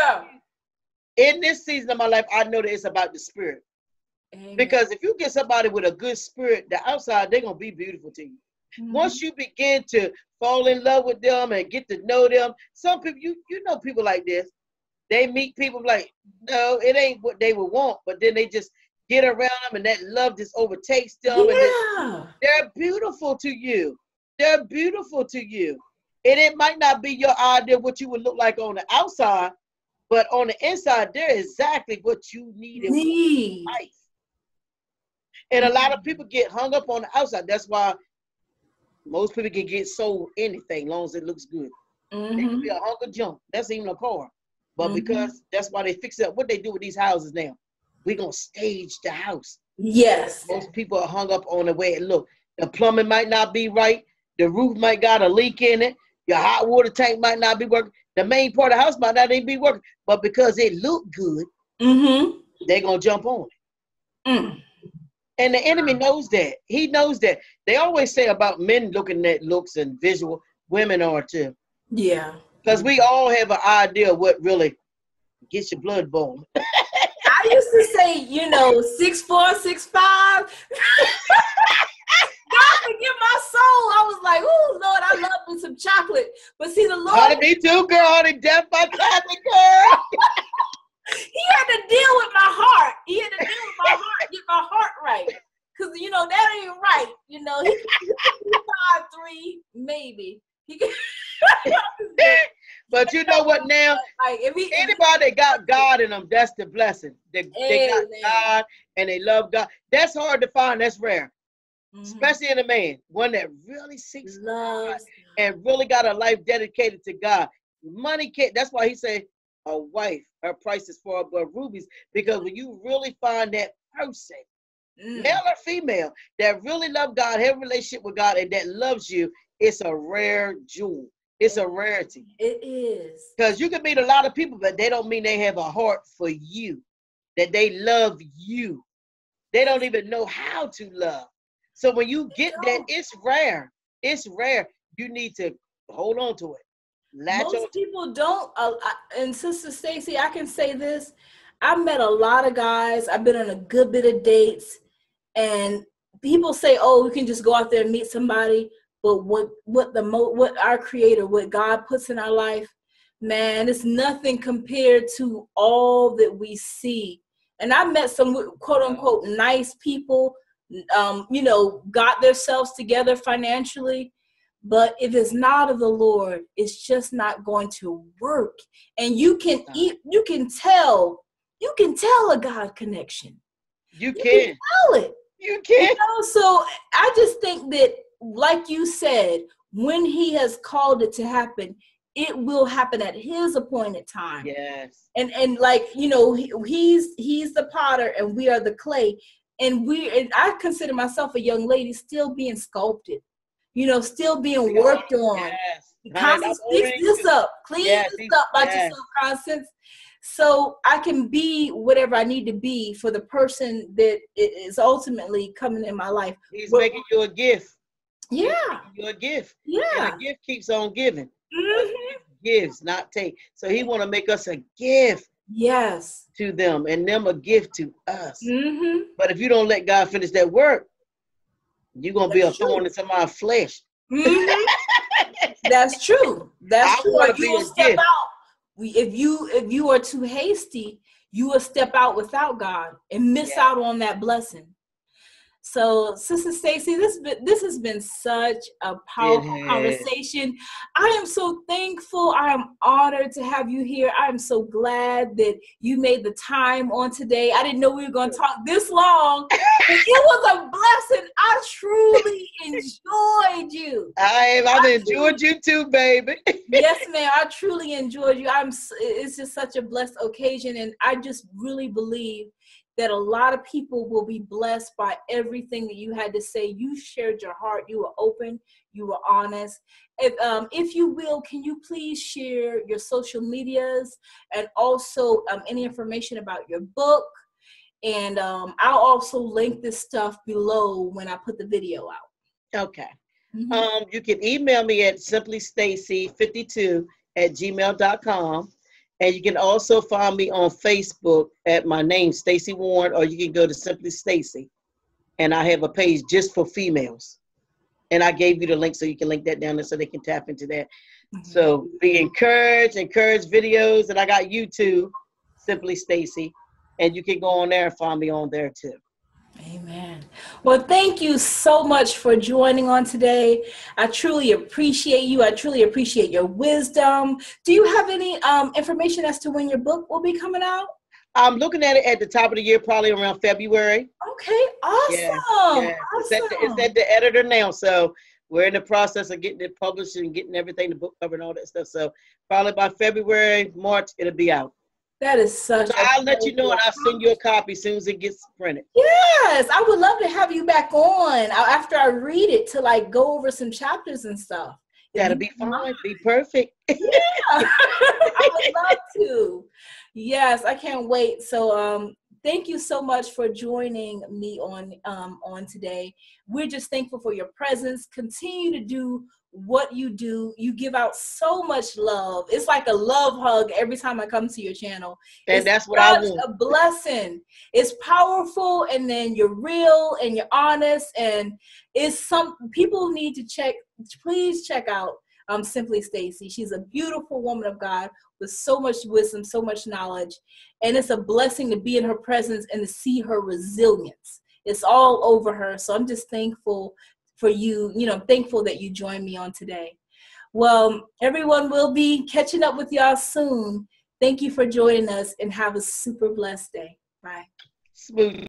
in this season of my life, I know that it's about the spirit. Amen. Because if you get somebody with a good spirit, the outside, they're going to be beautiful to you. Mm-hmm. Once you begin to fall in love with them and get to know them, some people, you know people like this, they meet people like, no, it ain't what they would want, but then they just get around them and that love just overtakes them. Yeah. And they're beautiful to you. They're beautiful to you. And it might not be your idea what you would look like on the outside, But on the inside, they're exactly what you need in life. And a lot of people get hung up on the outside. That's why most people can get sold anything, as long as it looks good. It could be a hunk of junk. That's even a car. But because that's why they fix it up. What they do with these houses now, we're going to stage the house. Yes. Most people are hung up on the way it looks. The plumbing might not be right. The roof might got a leak in it. Your hot water tank might not be working. The main part of the house might not even be working. But because it look good, they're going to jump on it. And the enemy knows that. He knows that. They always say about men looking at looks and visual, women are too. Yeah. Because we all have an idea of what really gets your blood boiling. I used to say, 6'4", 6'5". God forgive my soul. I was like, oh, Lord, I love me some chocolate. But see, the Lord. Honey, me too, girl. Honey, death by chocolate, girl. He had to deal with my heart. He had to deal with my heart, get my heart right. Because, that ain't right. He can be 5'3", maybe. He can. But you know what now? Like, anybody that got God in them, that's the blessing. They got God and they love God. That's hard to find. That's rare. Especially in a man. One that really seeks God and really got a life dedicated to God. Money can't. That's why he said a wife, her price is far above rubies. Because when you really find that person, male or female, that really love God, have a relationship with God, and that loves you, it's a rare jewel. It's a rarity. It is. Because you can meet a lot of people, but they don't mean they have a heart for you, that they love you. They don't even know how to love. So when you get that, it's rare. It's rare. You need to hold on to it. Most people don't. And Sister Stacey, I can say this. I've met a lot of guys. I've been on a good bit of dates. And people say, oh, we can just go out there and meet somebody. But what our Creator, what God puts in our life, man, it's nothing compared to all that we see. And I met some quote unquote nice people, got themselves together financially. But if it's not of the Lord, it's just not going to work. And you can tell a God connection. You can tell it. You can. So I just think that, like you said, when he has called it to happen, it will happen at his appointed time. Yes. And like, he's the potter and we are the clay. And I consider myself a young lady still being sculpted, still being worked on. Yes. Constance, fix this up. Clean this up by yourself, Constance. So I can be whatever I need to be for the person that is ultimately coming in my life. He's making you a gift. Yeah. You're a gift. Yeah. And a gift keeps on giving. Gives, not take. So he want to make us a gift. Yes. To them and them a gift to us. But if you don't let God finish that work, you're going to be a thorn in somebody's flesh. That's true. That's true. Or you will step out. If you are too hasty, you will step out without God and miss out on that blessing. So, Sister Stacey, this has been such a powerful conversation. I am so thankful. I am honored to have you here. I am so glad that you made the time on today. I didn't know we were going to talk this long, but it was a blessing. I truly enjoyed you. I've enjoyed you too, baby. Yes, ma'am. I truly enjoyed you. It's just such a blessed occasion, and I just really believe that a lot of people will be blessed by everything that you had to say. You shared your heart. You were open. You were honest. If you will, can you please share your social medias and also any information about your book? And I'll also link this stuff below when I put the video out. Okay. You can email me at simplystacy52@gmail.com. And you can also find me on Facebook at my name, Stacey Warren, or you can go to Simply Stacey. And I have a page just for females. And I gave you the link so you can link that down there so they can tap into that. So be encourage videos. And I got YouTube, Simply Stacey. And you can go on there and find me on there too. Amen. Well, thank you so much for joining on today. I truly appreciate you. I truly appreciate your wisdom. Do you have any information as to when your book will be coming out? I'm looking at it at the top of the year, probably around February. Okay, awesome. Yeah. It's at the editor now, so we're in the process of getting it published and getting everything, the book cover and all that stuff. So probably by February, March, it'll be out. That is such so I'll let you know, and I'll send you a copy as soon as it gets printed. Yes, I would love to have you back on after I read it to like go over some chapters and stuff. That'll be fine. Be perfect. Yeah, I would love to. Yes, I can't wait. So thank you so much for joining me on today. We're just thankful for your presence. Continue to do what you do. You give out so much love. It's like a love hug every time I come to your channel. And that's what I want. A blessing. It's powerful, and then you're real and you're honest, and it's some people need to please check out Simply Stacey. She's a beautiful woman of God with so much wisdom, so much knowledge, and it's a blessing to be in her presence and to see her resilience. It's all over her. So I'm just thankful for you, thankful that you joined me on today. Well, everyone will be catching up with y'all soon. Thank you for joining us, and have a super blessed day. Bye. Smooth.